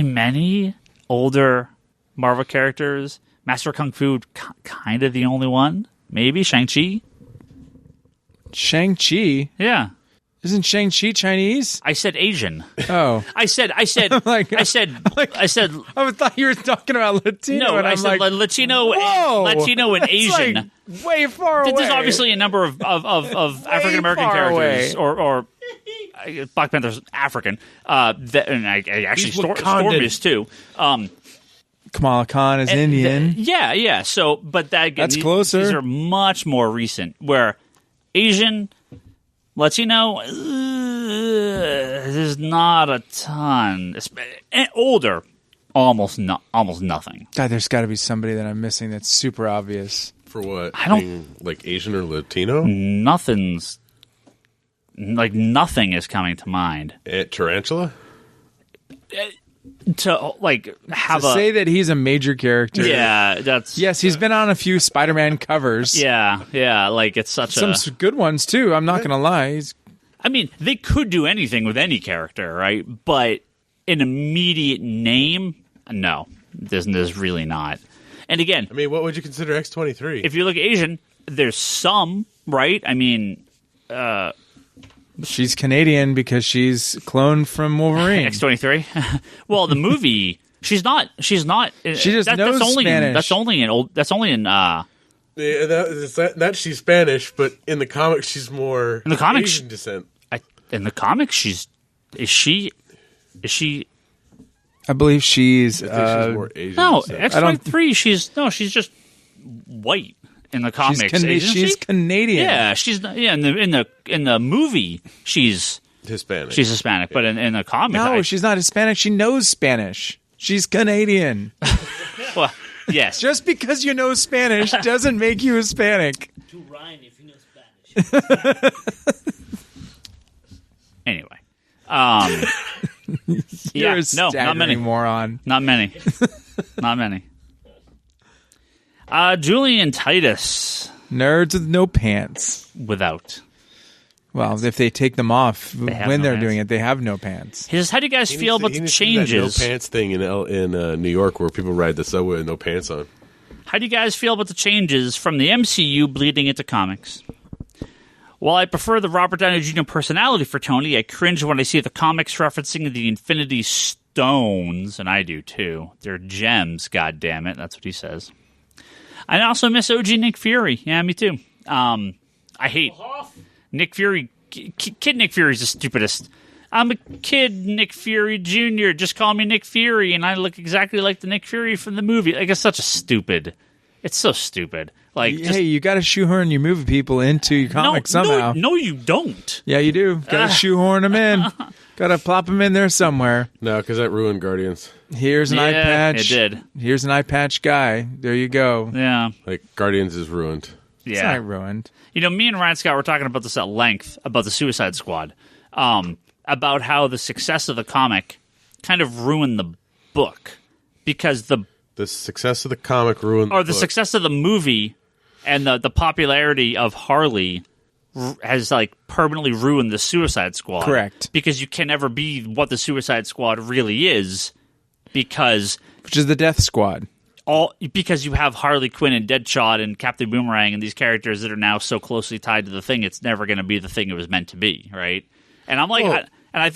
many older Marvel characters. Master of Kung Fu, kind of the only one. Maybe Shang-Chi. Shang-Chi? Yeah. Isn't Shang-Chi Chinese? I said Asian. Oh. I said. I thought you were talking about Latino. No, I said Latino and Asian. Like way far away. There's obviously a number of African American characters, or Black Panther's African. And I actually Storm is too. Kamala Khan is Indian. Yeah. So, but that's closer. These are much more recent. Where Asian, Latino, there's not a ton. Older, almost nothing. God, there's got to be somebody that I'm missing that's super obvious. For what? I don't like Asian or Latino. Nothing is coming to mind. Tarantula. To say that he's a major character. Yeah, that's he's been on a few Spider-Man covers. Yeah, like it's some good ones too. I'm not gonna lie. I mean, they could do anything with any character, right? But an immediate name, no, there's really not. And again, I mean, what would you consider X-23? If you look at Asian, there's some, right? I mean, she's Canadian because she's cloned from Wolverine. X-23. Well, the movie, she's not. She just knows Spanish. That's only in. Yeah, that she's Spanish, but in the comics, she's more in the comics, Asian descent. In the comics, is she? I believe she's. I think she's more Asian. No, descent. X-23. She's just white. In the comics, she's Canadian. Yeah, she's in the movie she's Hispanic. She's Hispanic, but in the comics, no, she's not Hispanic. She knows Spanish. She's Canadian. Well, yes. Just because you know Spanish doesn't make you Hispanic. To Ryan, if you know Spanish. Anyway, you're not many. Moron. Not many. Not many. Julian Titus. Nerds with no pants. Without. Well, if they take them off when they're pants. doing it, they have no pants. He says, how do you guys feel about the changes? That no pants thing in New York where people ride the subway with no pants on. How do you guys feel about the changes from the MCU bleeding into comics? While I prefer the Robert Downey Jr. personality for Tony, I cringe when I see the comics referencing the Infinity Stones, and I do too. They're gems, goddammit. That's what he says. I also miss OG Nick Fury. Yeah, me too. I hate Nick Fury. Kid Nick Fury's the stupidest. I'm a kid Nick Fury Jr. Just call me Nick Fury, and I look exactly like the Nick Fury from the movie. Like, it's such a stupid. It's so stupid. Like, hey, you got to shoehorn your movie people into your comic somehow. No, you don't. Yeah, you do. Got to shoehorn them in. Got to plop them in there somewhere. No, because that ruined Guardians. Here's an eye patch. It did. Here's an eye patch guy. There you go. Yeah. Like, Guardians is ruined. Yeah. It's not ruined. You know, me and Ryan Scott were talking about this at length, about the Suicide Squad, about how the success of the comic kind of ruined the book. Because the success of the comic ruined the book. Or the success of the movie and the popularity of Harley has like permanently ruined the Suicide Squad. Correct. Because you can never be what the Suicide Squad really is, which is the Death Squad. Because you have Harley Quinn and Deadshot and Captain Boomerang and these characters that are now so closely tied to the Thing, it's never going to be the Thing it was meant to be, right? And I'm like, I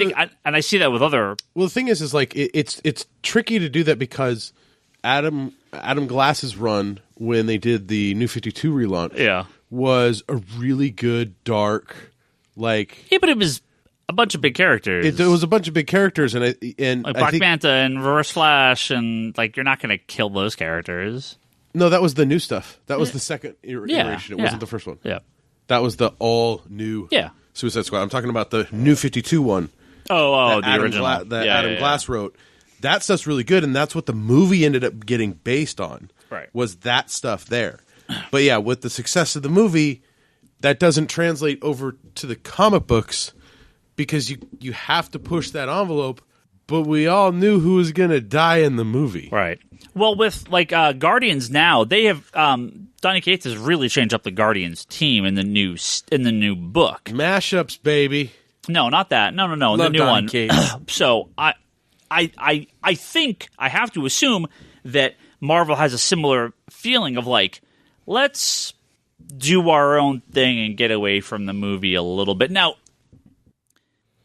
see that with other. Well, the thing is like it's tricky to do that because Adam Glass's run when they did the New 52 relaunch, was a really good dark, like but it was a bunch of big characters. It was a bunch of big characters, and like Black Manta and Reverse Flash, and like you're not going to kill those characters. No, that was the new stuff. That was the second iteration. It wasn't the first one. Yeah, that was the all new. Suicide Squad. I'm talking about the New 52 one. The original Adam Glass wrote. That stuff's really good, and that's what the movie ended up getting based on. Right, was that stuff there? But yeah, with the success of the movie, that doesn't translate over to the comic books. Because you have to push that envelope, but we all knew who was going to die in the movie. Right. Well, with like Guardians now, they have Donny Cates has really changed up the Guardians team in the new book. Mashups, baby. No, not that. No. Love the new Donny one. Cates. So I think I have to assume that Marvel has a similar feeling of like, let's do our own thing and get away from the movie a little bit. Now,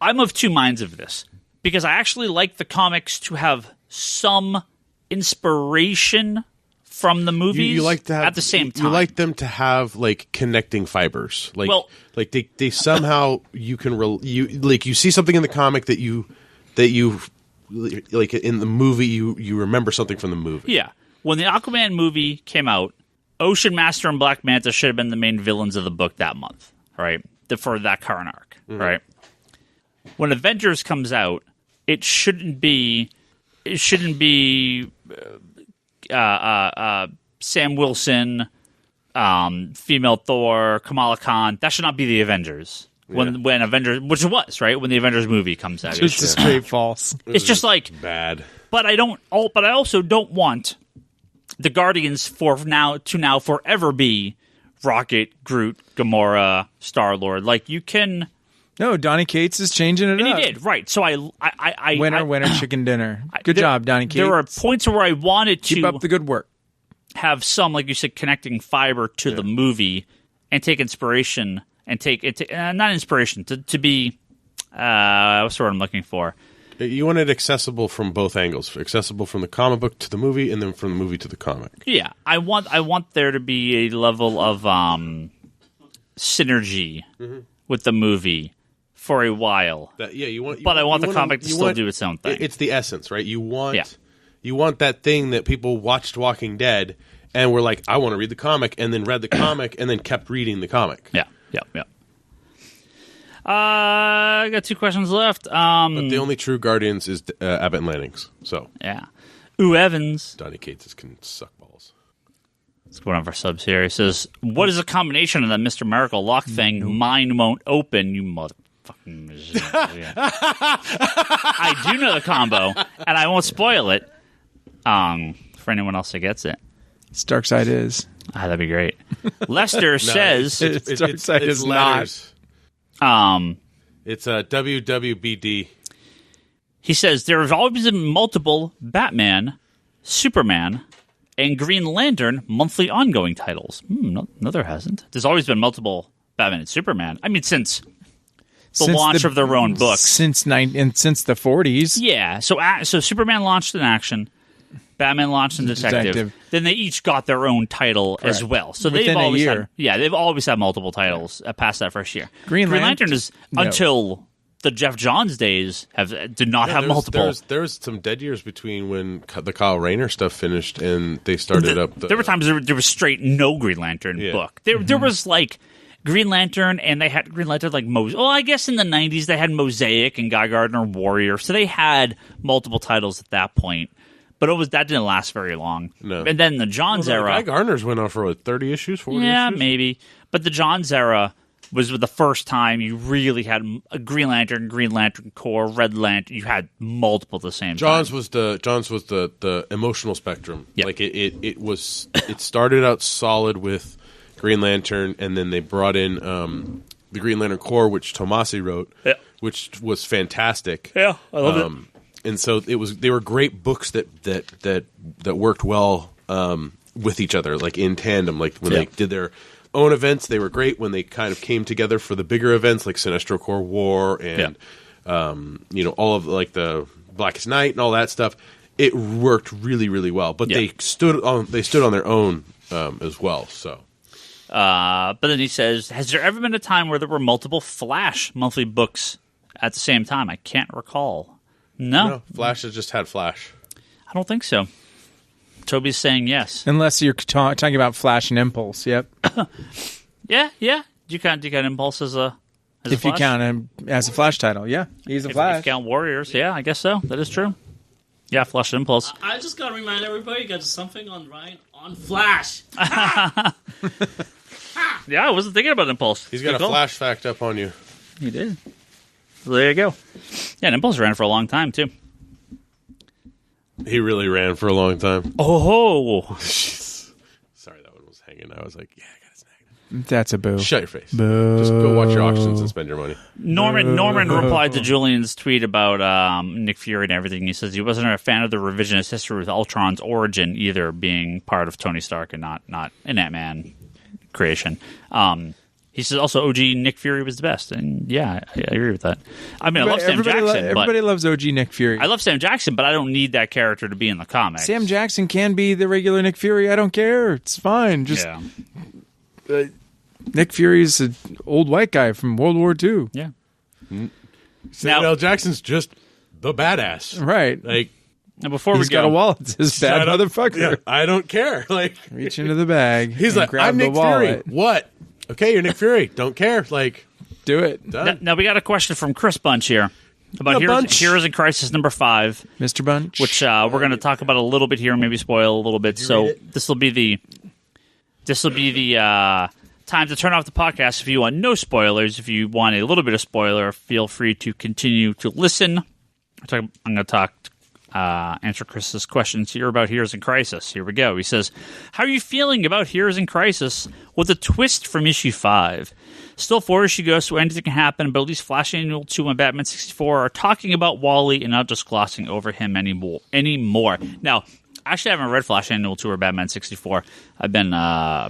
I'm of two minds of this because I actually like the comics to have some inspiration from the movies. You like to have, at the same time. You like them to have like connecting fibers, like they somehow you can you see something in the comic that you like in the movie you remember something from the movie. Yeah, when the Aquaman movie came out, Ocean Master and Black Manta should have been the main villains of the book that month, right? For that current arc, right? When Avengers comes out, it shouldn't be Sam Wilson, female Thor, Kamala Khan. That should not be the Avengers. When Avengers, which it was, right? When the Avengers movie comes out, it's just straight false. It's just like bad. But I also don't want the Guardians to now forever be Rocket, Groot, Gamora, Star-Lord. Like you can. No, Donny Cates is changing it up. And he did, right. So I winner, chicken dinner. Good job, Donny Cates. There are points where I wanted to keep up the good work. Have some, like you said, connecting fiber to the movie and take inspiration and take it not inspiration to be what's the word I'm looking for. You want it accessible from both angles, accessible from the comic book to the movie, and then from the movie to the comic. Yeah, I want there to be a level of synergy with the movie. For a while, but I want the comic to still do its own thing. It's the essence, right? You want that thing that people watched Walking Dead and were like, I want to read the comic, and then read the comic, and then kept reading the comic. Yeah. I got 2 questions left. But the only true Guardians is Abbott and Lanning's. So yeah, Ooh Evans. Donny Cates can suck balls. It's one of our subs here. He says, "What is a combination of that Mr. Miracle lock thing? Mine won't open, you mother." I do know the combo, and I won't spoil it for anyone else that gets it. It's Darkseid is. That'd be great. Lester says Darkseid is letters. Not. It's a WWBD. He says there have always been multiple Batman, Superman, and Green Lantern monthly ongoing titles. No, there hasn't. There's always been multiple Batman and Superman. I mean, since the launch of their own books. Since the 40s. Yeah. So Superman launched in action. Batman launched in Detective. Then they each got their own title as well. So they've always had multiple titles past that first year. Green Lantern is until the Jeff Johns days did not have multiple. There's some dead years between when the Kyle Rayner stuff finished and they started up. There were times there was straight no Green Lantern book. There was like Green Lantern, and they had Green Lantern like I guess in the 90s they had Mosaic and Guy Gardner Warrior, so they had multiple titles at that point. But that didn't last very long. No. And then the Johns era, Guy Gardner's went on for 30 issues, 40 issues. Yeah, maybe. But the Johns era was the first time you really had a Green Lantern Corps, Red Lantern. You had multiple at the same time. Johns was the emotional spectrum. Yep. Like it started out solid with Green Lantern, and then they brought in the Green Lantern Corps, which Tomasi wrote, which was fantastic. Yeah, I love it. And so they were great books that worked well with each other, like in tandem. Like when they did their own events, they were great. When they kind of came together for the bigger events, like Sinestro Corps War and all of like the Blackest Night and all that stuff, it worked really, really well. But they stood on their own as well. So. But then he says, has there ever been a time where there were multiple Flash monthly books at the same time? I can't recall. No. Flash has just had Flash. I don't think so. Toby's saying yes. Unless you're talking about Flash and Impulse, yep. Yeah. Do you count Impulse as a if Flash? You count him as a Flash title, yeah. He's a Flash. If you count Warriors, yeah, I guess so. That is true. Yeah, Flash and Impulse. I just got to remind everybody, you got something on Ryan on Flash. Yeah, I wasn't thinking about Impulse. He's got a Flash fact up on you. He did. So there you go. Yeah, and Impulse ran for a long time, too. He really ran for a long time. Oh. Sorry, that one was hanging. I was like, yeah, I got to snag it. That's a boo. Shut your face. Boo. Just go watch your auctions and spend your money. Norman replied to Julian's tweet about Nick Fury and everything. He says he wasn't a fan of the revisionist history with Ultron's origin either being part of Tony Stark and not an Ant-Man creation. He says also OG Nick Fury was the best, and yeah, I agree with that. I mean, I love Sam Jackson. Everybody loves OG Nick Fury. I love Sam Jackson, but I don't need that character to be in the comics. Sam Jackson can be the regular Nick Fury. I don't care. It's fine. Just Nick Fury's an old white guy from World War II. Yeah. Samuel L. Jackson's just the badass, right? Like. And before he's got a wallet. It's his bad motherfucker. Yeah, I don't care. Like, reach into the bag. He's like, I'm Nick Fury. What? Okay, you're Nick Fury. Don't care. Like, do it. Now we got a question from Chris Bunch here about Heroes in Crisis number 5, Mr. Bunch, which we're going to talk about a little bit here, maybe spoil a little bit. So this will be the time to turn off the podcast if you want no spoilers. If you want a little bit of spoiler, feel free to continue to listen. I'm going to answer Chris's questions here about Heroes in Crisis. Here we go. He says, how are you feeling about Heroes in Crisis with a twist from issue 5? Still 4 issue goes, so anything can happen, but at least Flash Annual 2 and Batman 64 are talking about Wally and not just glossing over him anymore. Now, actually, I haven't read Flash Annual 2 or Batman 64. I've been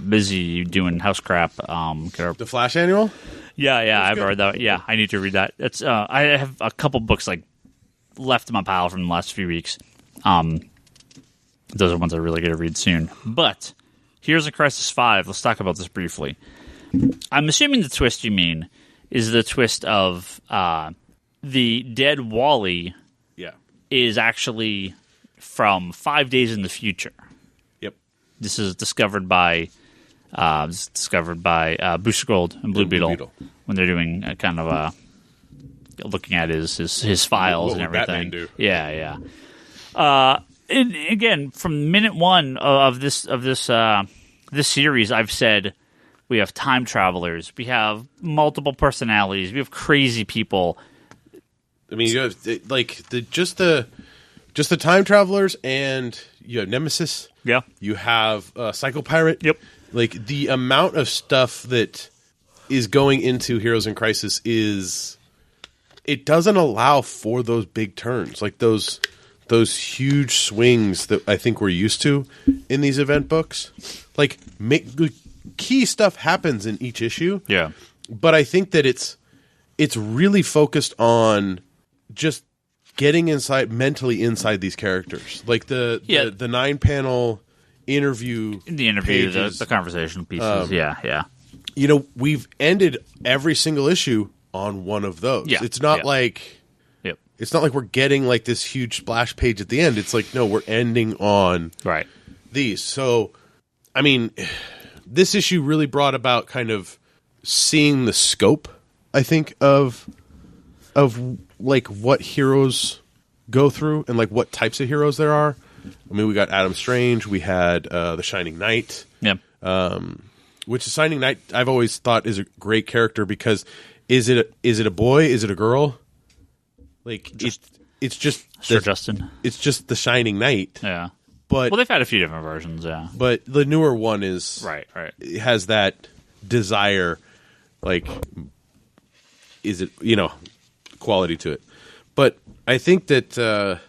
busy doing house crap. The Flash Annual? Yeah, I haven't read that. Yeah, I need to read that. It's I have a couple books left in my pile from the last few weeks. Those are ones I really got to read soon. But Heroes in Crisis 5. Let's talk about this briefly. I'm assuming the twist you mean is the twist of the dead Wally. Yeah, is actually from 5 days in the future. Yep. This is discovered by Booster Gold and Blue Beetle when they're doing kind of looking at his files and everything. Batman do? Yeah. And again, from minute one of this series, I've said we have time travelers, we have multiple personalities, we have crazy people. I mean, you have just the time travelers, and you have Nemesis. Yeah, you have Psycho Pirate. Yep. Like the amount of stuff that is going into Heroes in Crisis it doesn't allow for those big turns, like those huge swings that I think we're used to in these event books. Like, key stuff happens in each issue. Yeah. But I think that it's really focused on just getting mentally inside these characters. Like the 9-panel interview. Pages, the conversational pieces. Yeah. You know, we've ended every single issue on one of those. Yeah. It's not like it's not like we're getting like this huge splash page at the end. It's like, no, we're ending on these. So, I mean, this issue really brought about kind of seeing the scope, I think, of like what heroes go through and like what types of heroes there are. I mean, we got Adam Strange, we had the Shining Knight. Yeah. Which the Shining Knight I've always thought is a great character because is it a boy? Is it a girl? Like it's just Justin. It's just the Shining Knight. Yeah. But they've had a few different versions, yeah. But the newer one is right. It has that desire, like is it, quality to it. But I think that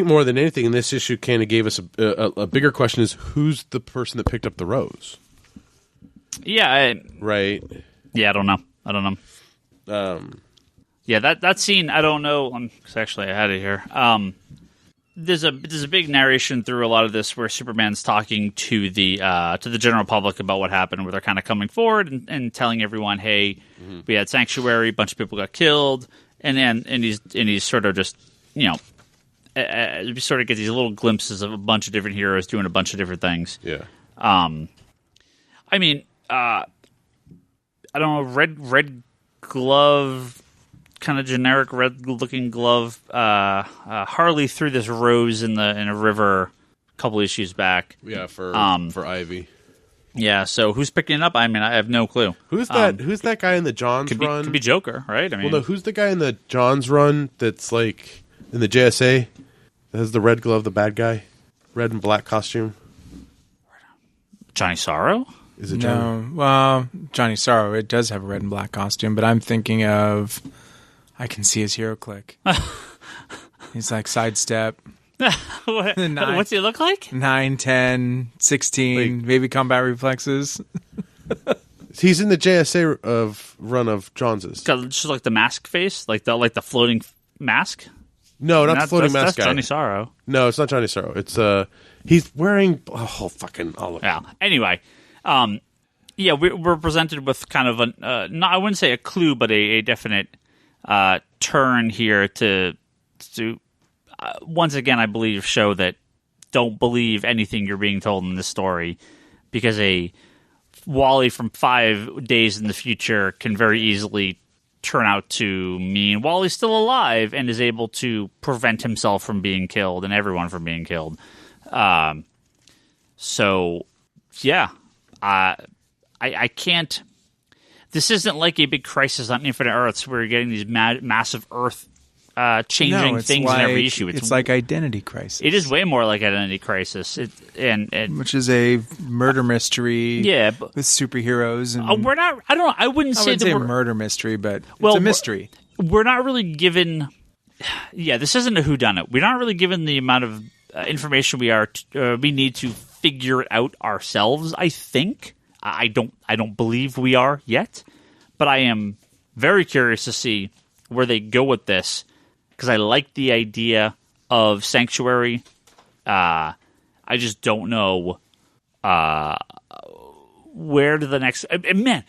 more than anything in this issue kind of gave us a bigger question is who's the person that picked up the rose? Yeah. Right. Yeah, I don't know. Yeah, that scene, I don't know. Cause actually, I had it here. There's a big narration through a lot of this where Superman's talking to the general public about what happened, where they're kind of coming forward and telling everyone, "Hey, we had Sanctuary, a bunch of people got killed," and he's sort of just we sort of get these little glimpses of a bunch of different heroes doing a bunch of different things. Yeah. I mean, I don't know, red glove. Kind of generic red-looking glove. Harley threw this rose in a river a couple issues back. Yeah, for Ivy. Yeah, so who's picking it up? I mean, I have no clue. Who's that? Who's that guy in the Johns run? Could be Joker, right? I mean, well, no. Who's the guy in the Johns run that's like in the JSA that has the red glove, the bad guy, red and black costume? Johnny Sorrow. Is it Johnny? No, well, Johnny Sorrow. It does have a red and black costume, but I'm thinking of. I can see his hero click. He's like sidestep. What's he look like? 9, 10, 16, maybe combat reflexes. He's in the JSA run of Johns's. Got just like the mask face, like the floating mask. No, not the floating mask guy. Johnny Sorrow. No, it's not Johnny Sorrow. It's he's wearing I'll look. Yeah. Anyway, yeah, we're presented with kind of I wouldn't say a clue, but a definite turn here to once again, I believe, show that don't believe anything you're being told in this story, because a Wally from 5 days in the future can very easily turn out to mean Wally's still alive and is able to prevent himself from being killed and everyone from being killed. So, yeah, I can't. This isn't like a big crisis on Infinite Earths where you're getting these massive Earth changing things in every issue. It's like Identity Crisis. It is way more like Identity Crisis, which is a murder mystery. Yeah, with superheroes. And we're not. I don't know. I wouldn't say a murder mystery, but it's a mystery. We're not really given. Yeah, this isn't a whodunit. We're not really given the amount of information we need to figure it out ourselves. I think. I don't believe we are yet, but I am very curious to see where they go with this, because I like the idea of Sanctuary. I just don't know where to the next. Man,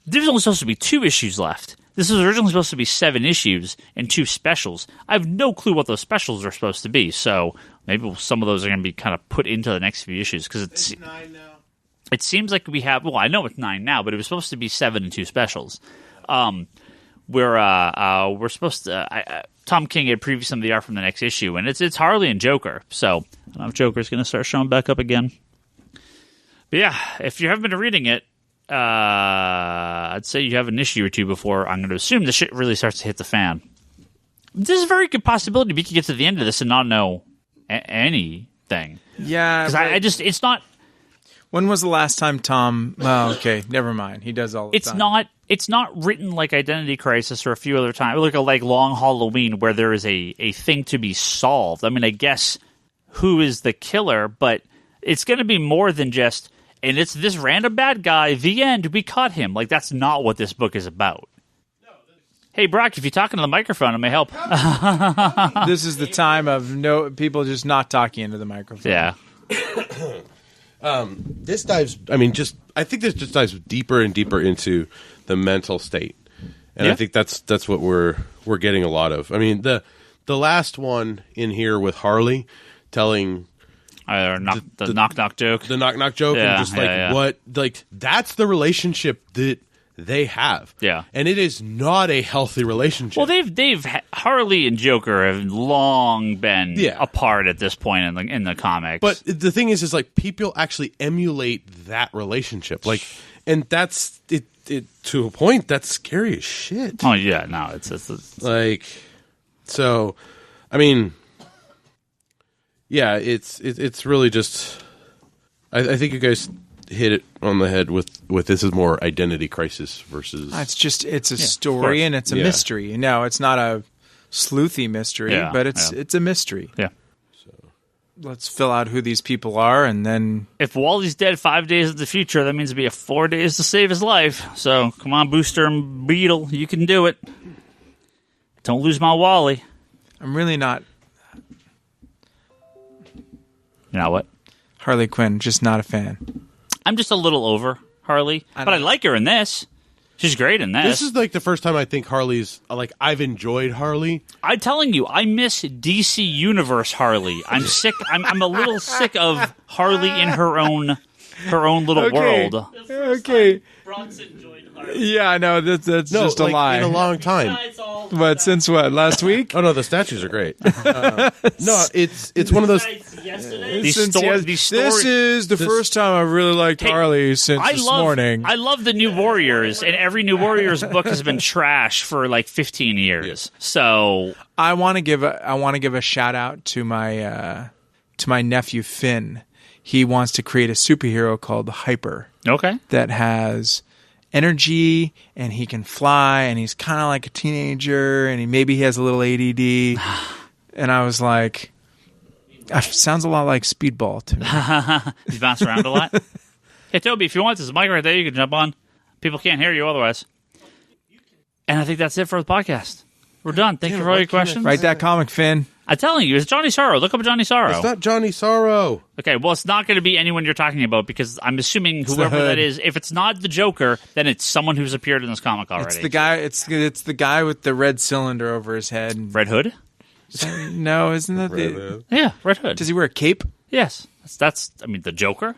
there's only supposed to be 2 issues left. This was originally supposed to be 7 issues and 2 specials. I have no clue what those specials are supposed to be, so maybe some of those are going to be kind of put into the next few issues, because it's 9 now. It seems like we have. Well, I know it's 9 now, but it was supposed to be 7 and 2 specials. We're supposed to. Tom King had previewed some of the art from the next issue, and it's Harley and Joker. So I don't know if Joker's going to start showing back up again. But yeah, if you haven't been reading it, I'd say you have an issue or 2 before I'm going to assume the shit really starts to hit the fan. There's a very good possibility we could get to the end of this and not know anything. Yeah, because it's not. When was the last time Tom... Well, okay, never mind. He does all the time. It's not written like Identity Crisis or a few other times, like Long Halloween, where there is a thing to be solved. I mean, I guess who is the killer, but it's going to be more than just, and it's this random bad guy, the end, we caught him. Like, that's not what this book is about. Hey, Brock, if you're talking to the microphone, it may help. This is the time of people just not talking into the microphone. Yeah. This dives. I think this just dives deeper and deeper into the mental state, and I think that's what we're getting a lot of. I mean, the last one in here with Harley telling the knock joke, and just what, like, that's the relationship that they have. Yeah, and it is not a healthy relationship. Well, they've Harley and Joker have long been apart at this point in the comics. But the thing is like people actually emulate that relationship, like, and that's it to a point. That's scary as shit. Oh yeah, no, it's like, so. I mean, yeah, it's really just. I think you guys hit it on the head with this is more identity crisis versus. It's a story and it's a mystery. No, it's not a sleuthy mystery, but it's a mystery. Yeah. Let's fill out who these people are, and then... If Wally's dead 5 days in the future, that means it'll be 4 days to save his life. So, come on, Booster and Beetle, you can do it. Don't lose my Wally. I'm really not... You know what? Harley Quinn, just not a fan. I'm just a little over Harley, but I like her in this. She's great in this. This is like the first time I think Harley's like I've enjoyed Harley. I'm telling you, I miss DC Universe Harley. I'm sick. I'm a little sick of Harley in her own little world. Okay. Bronx enjoyed Harley. Yeah, I know that's just a lie. In a long time. But since what? Last week? Oh no, the statues are great. No, it's one of those. Yesterday? These stories. This is the first time I really liked Harley since this morning. I love the New Warriors, and every New Warriors book has been trash for like 15 years. So I want to give a shout out to my nephew Finn. He wants to create a superhero called Hyper. Okay. That has energy and he can fly and he's kind of like a teenager and maybe he has a little ADD. And I was like, sounds a lot like Speedball to me. You bounce around a lot. Hey, Toby, if you want, there's a mic right there you can jump on. People can't hear you otherwise. And I think that's it for the podcast. We're done. Thank you for all your questions. Write that comic, Finn. I'm telling you, it's Johnny Sorrow. Look up Johnny Sorrow. It's not Johnny Sorrow. Okay, well, it's not going to be anyone you're talking about because I'm assuming whoever that is, if it's not the Joker, then it's someone who's appeared in this comic already. It's the guy. It's the guy with the red cylinder over his head. Red Hood? No, isn't that Hood. Yeah, Red Hood. Does he wear a cape? Yes, that's the Joker,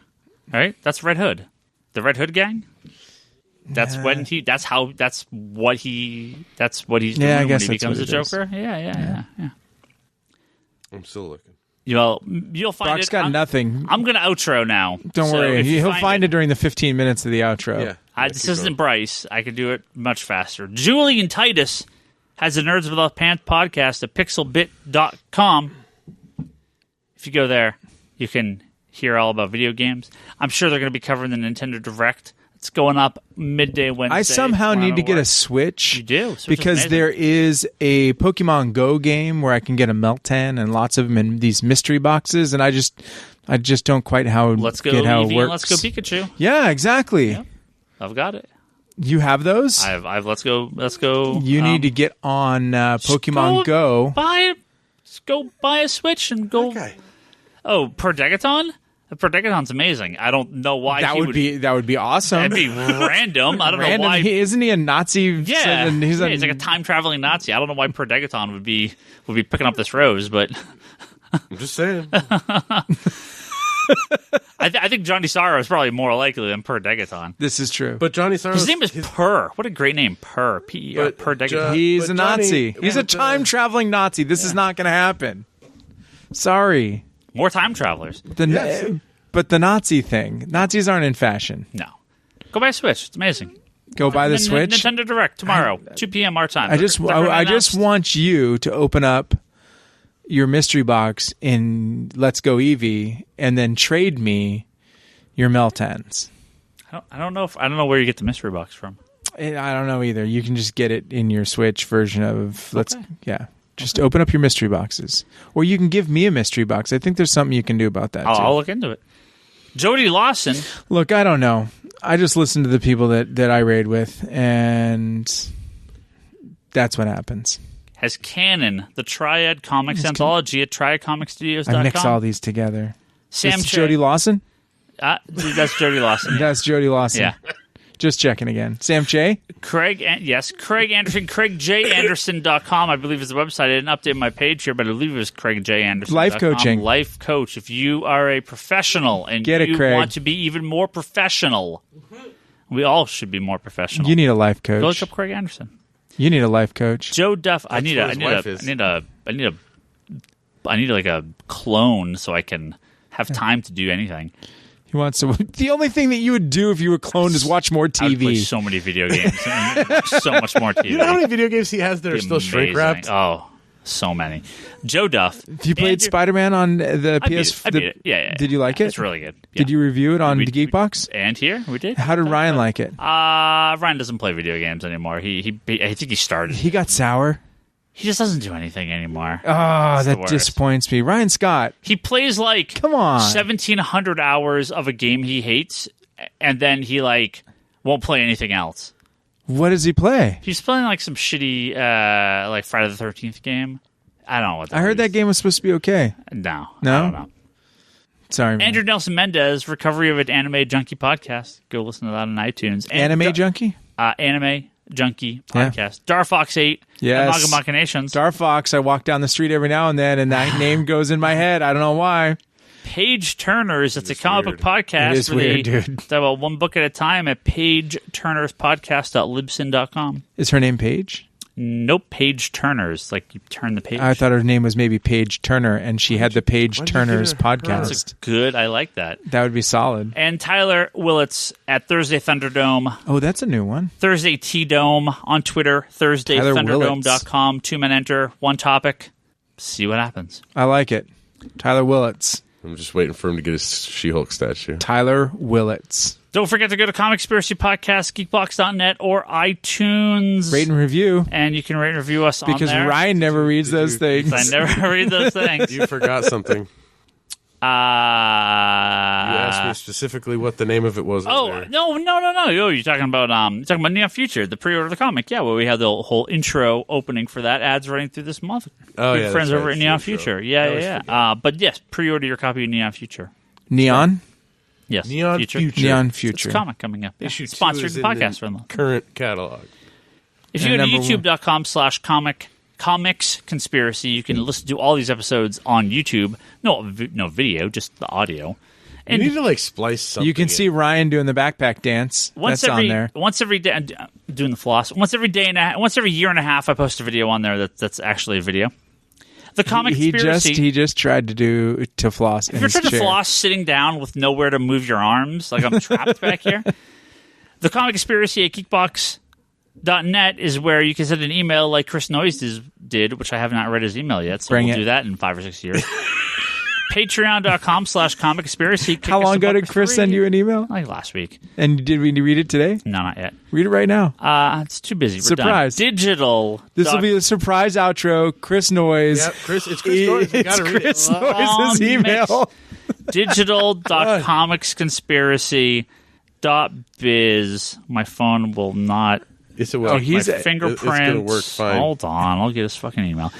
right? That's Red Hood, the Red Hood gang. That's what he's doing I guess when he becomes the Joker. Yeah. I'm still looking. You'll find Brock's it. got nothing. I'm going to outro now. Don't worry, he'll find it during the 15 minutes of the outro. Yeah. This isn't Bryce. I can do it much faster. Julian Titus has the Nerds Without Pants podcast at pixelbit.com. If you go there, you can hear all about video games. I'm sure they're going to be covering the Nintendo Direct. It's going up midday Wednesday. I somehow need to get a Switch. You do? Switch because there is a Pokemon Go game where I can get a Meltan and lots of them in these mystery boxes, and I just don't quite get how it works. Let's go Pikachu. Yeah, exactly. Yep. I've got it. You have those? I've let's go. You need to get on Pokemon Go. Go buy a Switch and go. Okay. Oh, Perdegaton? Perdegaton's amazing. I don't know why that would be awesome. That'd be random. I don't know why. Isn't he a Nazi? Yeah, he's like a time traveling Nazi. I don't know why Perdegaton would be picking up this rose, but I'm just saying. I think Johnny Sorrow is probably more likely than Perdegaton. This is true. But Johnny Sorrow. His name is Per. What a great name, Per. P-E-R. Perdegaton. He's a Nazi. He's a time traveling Nazi. This is not going to happen. Sorry. More time travelers. But the Nazi thing. Nazis aren't in fashion. No. Go buy a Switch. It's amazing. Go buy the Switch. Nintendo Direct tomorrow, 2 p.m. our time. I just want you to open up your mystery box in Let's Go Eevee and then trade me your Meltans. I don't know where you get the mystery box from. I don't know either. You can just get it in your Switch version of Just open up your mystery boxes. Or you can give me a mystery box. I think there's something you can do about that, too. I'll look into it. Jody Lawson. Look, I don't know. I just listen to the people that I raid with, and that's what happens. Has Canon, the Triad Comics anthology at triadcomicstudios.com. I mix all these together. Sam Chea. Jody Lawson? That's Jody Lawson. That's Jody Lawson. Yeah. Just checking again. Sam Shea? Craig Anderson. CraigJAnderson.com, I believe, is the website. I didn't update my page here, but I believe it was CraigJAnderson.com. Life coaching. Life coach. If you are a professional and want to be even more professional, we all should be more professional. You need a life coach. Go look up Craig Anderson. You need a life coach. Joe Duff. I need like a clone so I can have time to do anything. He wants to. The only thing that you would do if you were cloned is watch more TV. I would play so many video games. So much more TV. You know how many video games he has that are still shrink wrapped? Oh, So many. Joe Duff. You played Spider-Man on the PS. I beat it. Yeah. Did you like it? It's really good. Yeah. Did you review it on the Geekbox? And here we did. How did Ryan like it? Ryan doesn't play video games anymore. I think he started. He got sour. He just doesn't do anything anymore. Oh, that disappoints me. Ryan Scott. He plays like come on 1,700 hours of a game he hates, and then he like won't play anything else. What does he play? He's playing like some shitty like Friday the 13th game. I don't know what that I heard that game was supposed to be okay. No? I don't know. Sorry, man. Andrew Nelson Mendez, Recovery of an Anime Junkie podcast. Go listen to that on iTunes. Anime Junkie? Anime Junkie podcast. Darfox 8. Yes. And Machinations. Darfox, I walk down the street every now and then, and that name goes in my head. I don't know why. Page Turners. It's a comic book podcast. It is weird, dude. Talk about one book at a time at pageturnerspodcast.libsyn.com. Is her name Paige? Nope, Page Turners. Like you turn the page. I thought her name was maybe Paige Turner, and she had the Page Turners podcast. That's good. I like that. That would be solid. And Tyler Willits at Thursday Thunderdome. Oh, that's a new one. Thursday T-Dome on Twitter. ThursdayThunderdome.com. 2-man enter. One topic. See what happens. I like it. Tyler Willits. I'm just waiting for him to get his She-Hulk statue. Tyler Willits. Don't forget to go to Comicspiracy Podcast, Geekbox.net, or iTunes. Rate and review. And you can rate and review us on there. Because Ryan never reads those things. I never read those things. You forgot something. You asked me specifically what the name of it was. No. You're talking about Neon Future, the pre-order of the comic. Yeah, well, we had the whole intro opening for that. Ads running through this month. Oh, yeah. Friends over at Neon Future. Yeah. But yes, pre-order your copy of Neon Future. Neon? Yes. Neon Future. Neon Future. It's a comic coming up. Issue sponsored the podcast in from them. Current catalog. If you go to youtube.com/comics conspiracy, you can listen to all these episodes on YouTube. No video, just the audio. And you need to like splice something. You can see Ryan doing the backpack dance. That's on there. Once every day, doing the floss. Once every year and a half, I post a video on there that's actually a video. The Comic Conspiracy. He just tried to floss. If you're trying to floss sitting down with nowhere to move your arms, like I'm trapped back here. The Comic Conspiracy at Geekbox.net is where you can send an email like Chris Noyes did, which I have not read his email yet, so we'll do that in 5 or 6 years. Patreon.com/Comic Conspiracy. How long ago did Chris send you an email? Like last week. And did we read it today? No, not yet. Read it right now. It's too busy. We're surprise. Done. Digital. This will be a surprise outro. Chris Noyes. Yep, it's Chris Noyes. You gotta read Chris Noyes' email. Digital.comicsconspiracy.biz. My phone will not. It's a way. He's fingerprints. It's gonna work fine. Hold on, I'll get his fucking email.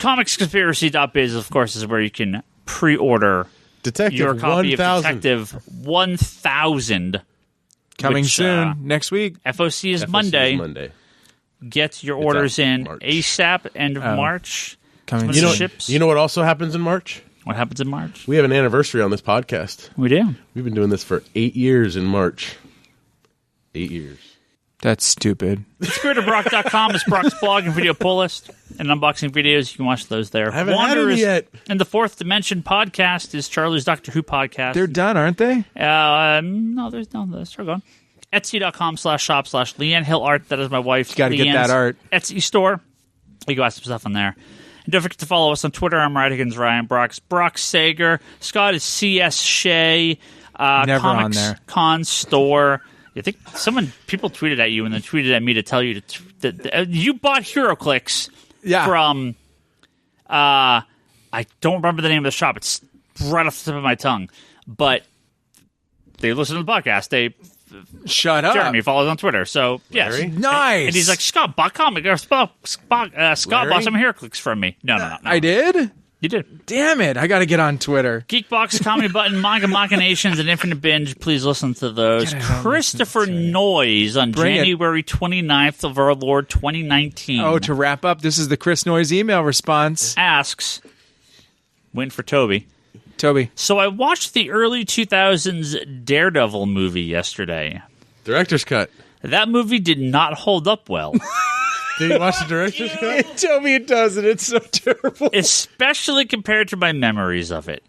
Comicsconspiracy.biz, of course, is where you can pre-order Detective your copy 1000. of Detective 1000. Coming which, soon, next week. FOC is Monday. Get your orders in March. ASAP, end of March. Coming soon. You know what also happens in March? What happens in March? We have an anniversary on this podcast. We do. We've been doing this for 8 years in March. 8 years. That's stupid. SpiritofBrock.com is Brock's blog and video pull list and unboxing videos. You can watch those there. I haven't had it yet. And the Fourth Dimension podcast is Charlie's Doctor Who podcast. They're done, aren't they? No, they're still going. Etsy.com/shop/Leanne Hill Art. That is my wife. You got to get that art. Etsy store. You can buy some stuff on there. And don't forget to follow us on Twitter. I'm Ryan Higgins, Ryan Brock Sager. Scott is CS Shea. Never Comics on there. Con Store. I think people tweeted at you and then tweeted at me to tell you that you bought HeroClix from, I don't remember the name of the shop. It's right off the tip of my tongue. But they listen to the podcast. Shut up. Jeremy follows on Twitter. So, yes. Larry? Nice. And he's like, Scott bought Scott bought some HeroClix from me. No. I did? You did. Damn it. I got to get on Twitter. Geekbox, Comedy Button, Manga Machinations, and Infinite Binge. Please listen to those. Christopher Noyes on January 29th of our Lord 2019. Oh, to wrap up, this is the Chris Noyes email response. Asks, waiting for Toby. So I watched the early 2000s Daredevil movie yesterday. Director's cut. That movie did not hold up well. Did you watch the director's cut? Tell me it doesn't. It's so terrible. Especially compared to my memories of it.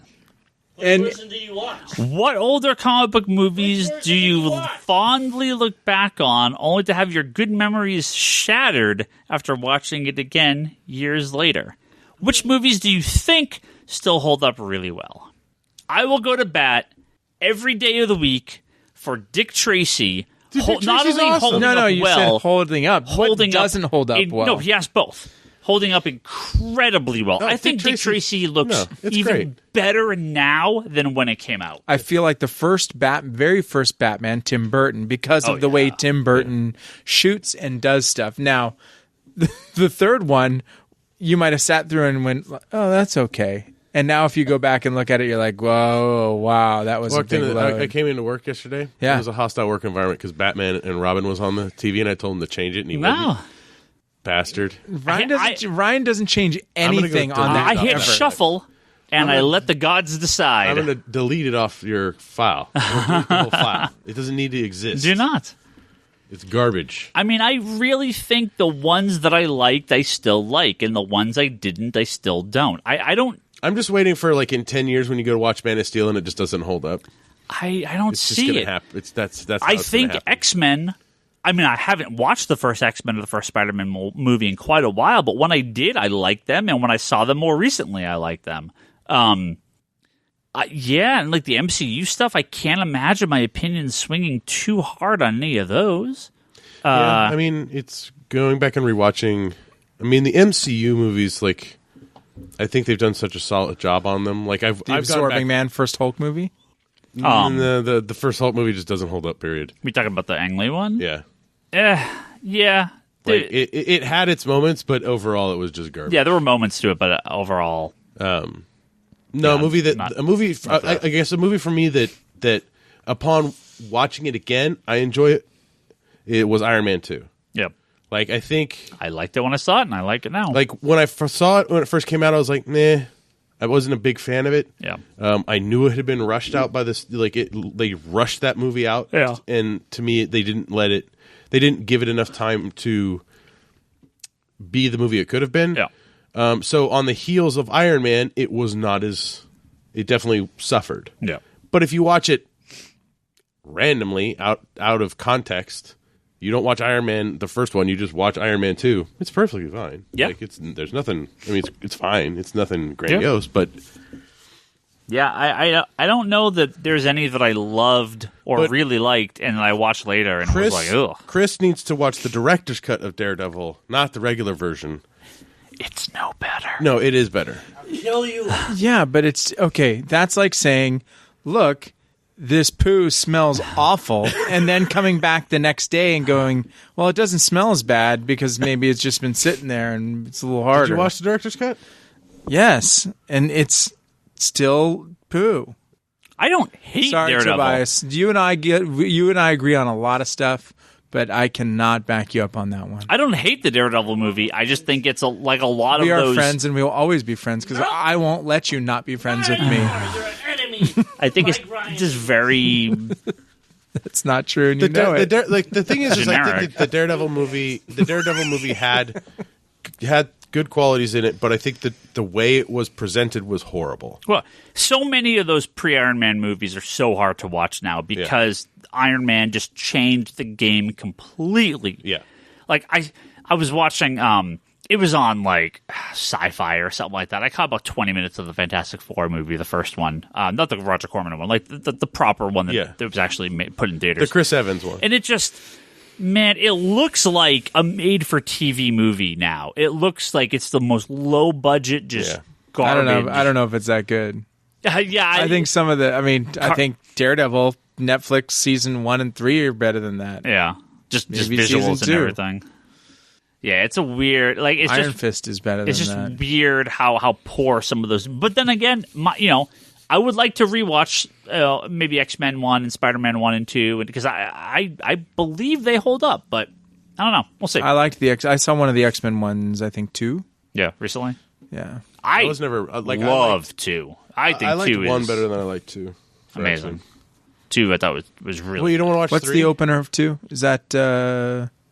What version do you watch? What older comic book movies do you fondly look back on, only to have your good memories shattered after watching it again years later? Which movies do you think still hold up really well? I will go to bat every day of the week for Dick Tracy. Not only holding up you well, said holding up. What doesn't hold up well? No, he has both. Holding up incredibly well. I think Dick Tracy looks even better now than when it came out. I feel like the very first Batman, Tim Burton, because of the way Tim Burton shoots and does stuff. Now, the third one, you might have sat through and went, "Oh, that's okay." And now, if you go back and look at it, you're like, "Whoa, wow, that was a big load." I came into work yesterday. Yeah. It was a hostile work environment because Batman and Robin was on the TV, and I told him to change it, and he wouldn't. Bastard. Ryan doesn't change anything on that. I hit shuffle, and I let the gods decide. I'm going to delete it off your file. The whole file. It doesn't need to exist. Do not. It's garbage. I mean, I really think the ones that I liked, I still like, and the ones I didn't, I still don't. I don't. I'm just waiting for in 10 years when you go to watch Man of Steel and it just doesn't hold up. I don't see it. Happen. That's. How I think X-Men. I mean, I haven't watched the first X-Men or the first Spider-Man movie in quite a while, but when I did, I liked them, and when I saw them more recently, I liked them. And the MCU stuff, I can't imagine my opinion swinging too hard on any of those. I mean, it's going back and rewatching. I mean, the MCU movies, I think they've done such a solid job on them. I've Absorbing Man first Hulk movie. The first Hulk movie just doesn't hold up. Period. We talking about the Ang Lee one? Yeah. Yeah. It had its moments, but overall it was just garbage. Yeah, there were moments to it, but overall, a movie for me that upon watching it again, I enjoy it. It was Iron Man 2. Yep. I think I liked it when I saw it, and I like it now. When I saw it when it first came out, I was like, nah. I wasn't a big fan of it. Yeah. I knew it had been rushed out by this. They rushed that movie out. Yeah. And to me, they didn't give it enough time to be the movie it could have been. Yeah. So on the heels of Iron Man, it definitely suffered. Yeah. But if you watch it randomly out of context, you don't watch Iron Man, the first one, you just watch Iron Man 2. It's perfectly fine. Yeah. There's nothing, it's fine. It's nothing grandiose, but... Yeah, I don't know that there's any that I loved or really liked and I watched later and was like, ugh. Chris needs to watch the director's cut of Daredevil, not the regular version. It's no better. No, it is better. I'll kill you. Yeah, but it's... Okay, that's like saying, look... This poo smells awful, and then coming back the next day and going, well, it doesn't smell as bad because maybe it's just been sitting there and it's a little harder. Did you watch the director's cut? Yes, and it's still poo. I don't hate Daredevil. Tobias. You and I agree on a lot of stuff, but I cannot back you up on that one. I don't hate the Daredevil movie. I just think it's a lot of those. We are friends, and we will always be friends because I won't let you not be friends with me. I think it's just very. That's not true, and you know it. The thing is I think that the Daredevil movie had good qualities in it, but I think that the way it was presented was horrible. Well, so many of those pre-Iron Man movies are so hard to watch now because Iron Man just changed the game completely. Yeah, I was watching. It was on Sci-Fi or something like that. I caught about 20 minutes of the Fantastic Four movie, the first one, not the Roger Corman one, the proper one that was actually put in theaters. The Chris Evans one. And it just, man, it looks like a made-for-TV movie now. It looks like it's the most low-budget, garbage. I don't know if it's that good. Yeah, I think some of the. I think Daredevil, Netflix season 1 and 3 are better than that. Yeah, just Maybe visuals and 2. everything. Yeah, it's a weird. It's Iron Fist is better than that. It's just weird how poor some of those. But then again, I would like to rewatch maybe X-Men 1 and Spider-Man 1 and 2 because I believe they hold up, but I don't know. We'll see. I liked I saw one of the X-Men ones, I think 2. Yeah, recently. Yeah, I was never love 2. I think I liked 2 is 1 better than I like 2. Amazing. X-Men. 2 I thought was really. Well, you don't want to watch. What's 3? the opener of 2? Is that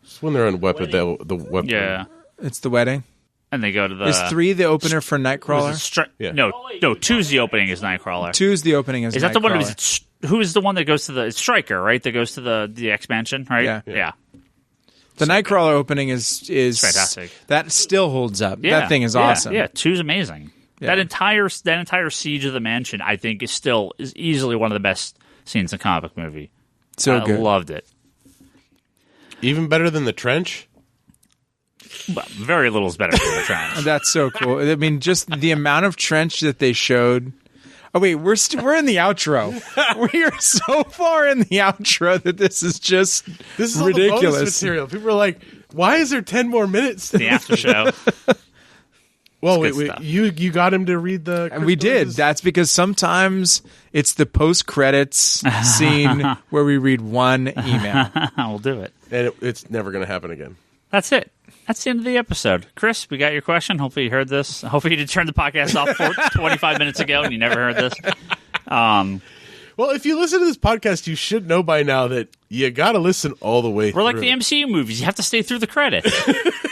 It's when they're on the weapon. Yeah. It's the wedding. And they go to the... Is 3 the opener for Nightcrawler? Yeah. No, 2's the opening is Nightcrawler. 2's the opening is that the one Nightcrawler. who is the one that goes to the... It's Stryker, right? That goes to the expansion, right? Yeah. The Nightcrawler opening is fantastic. That still holds up. Yeah. That thing is awesome. Yeah, 2's amazing. Yeah. That entire siege of the mansion, I think, is easily one of the best scenes in a comic book movie. So good. I loved it. Even better than the trench? Well, very little is better than the trench. That's so cool. I mean, just the amount of trench that they showed. Oh wait, we're in the outro. We are so far in the outro that this is just This is ridiculous. all the bonus material. People are like, why is there 10 more minutes? The after show. Well, It's wait, good stuff. you got him to read the... And we did. That's because sometimes it's the post-credits scene where we read one email. We'll do it. And it's never going to happen again. That's it. That's the end of the episode. Chris, we got your question. Hopefully you heard this. Hopefully you did turn the podcast off 25 minutes ago and you never heard this. Well, if you listen to this podcast, you should know by now that you got to listen all the way through. We're like the MCU movies. You have to stay through the credits.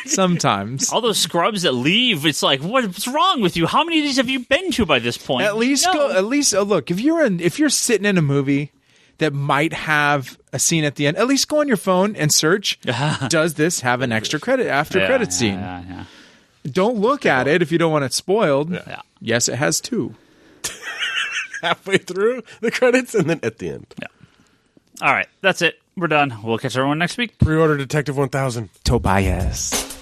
Sometimes. All those scrubs that leave, it's like, what's wrong with you? How many of these have you been to by this point? At least look, if you're sitting in a movie that might have a scene at the end, at least go on your phone and search, does this have an extra credit scene? Yeah. Don't look at it if you don't want it spoiled. Yeah. Yes, it has 2. halfway through the credits and then at the end. Yeah. All right. That's it. We're done. We'll catch everyone next week. Pre-order Detective 1000. Tobias.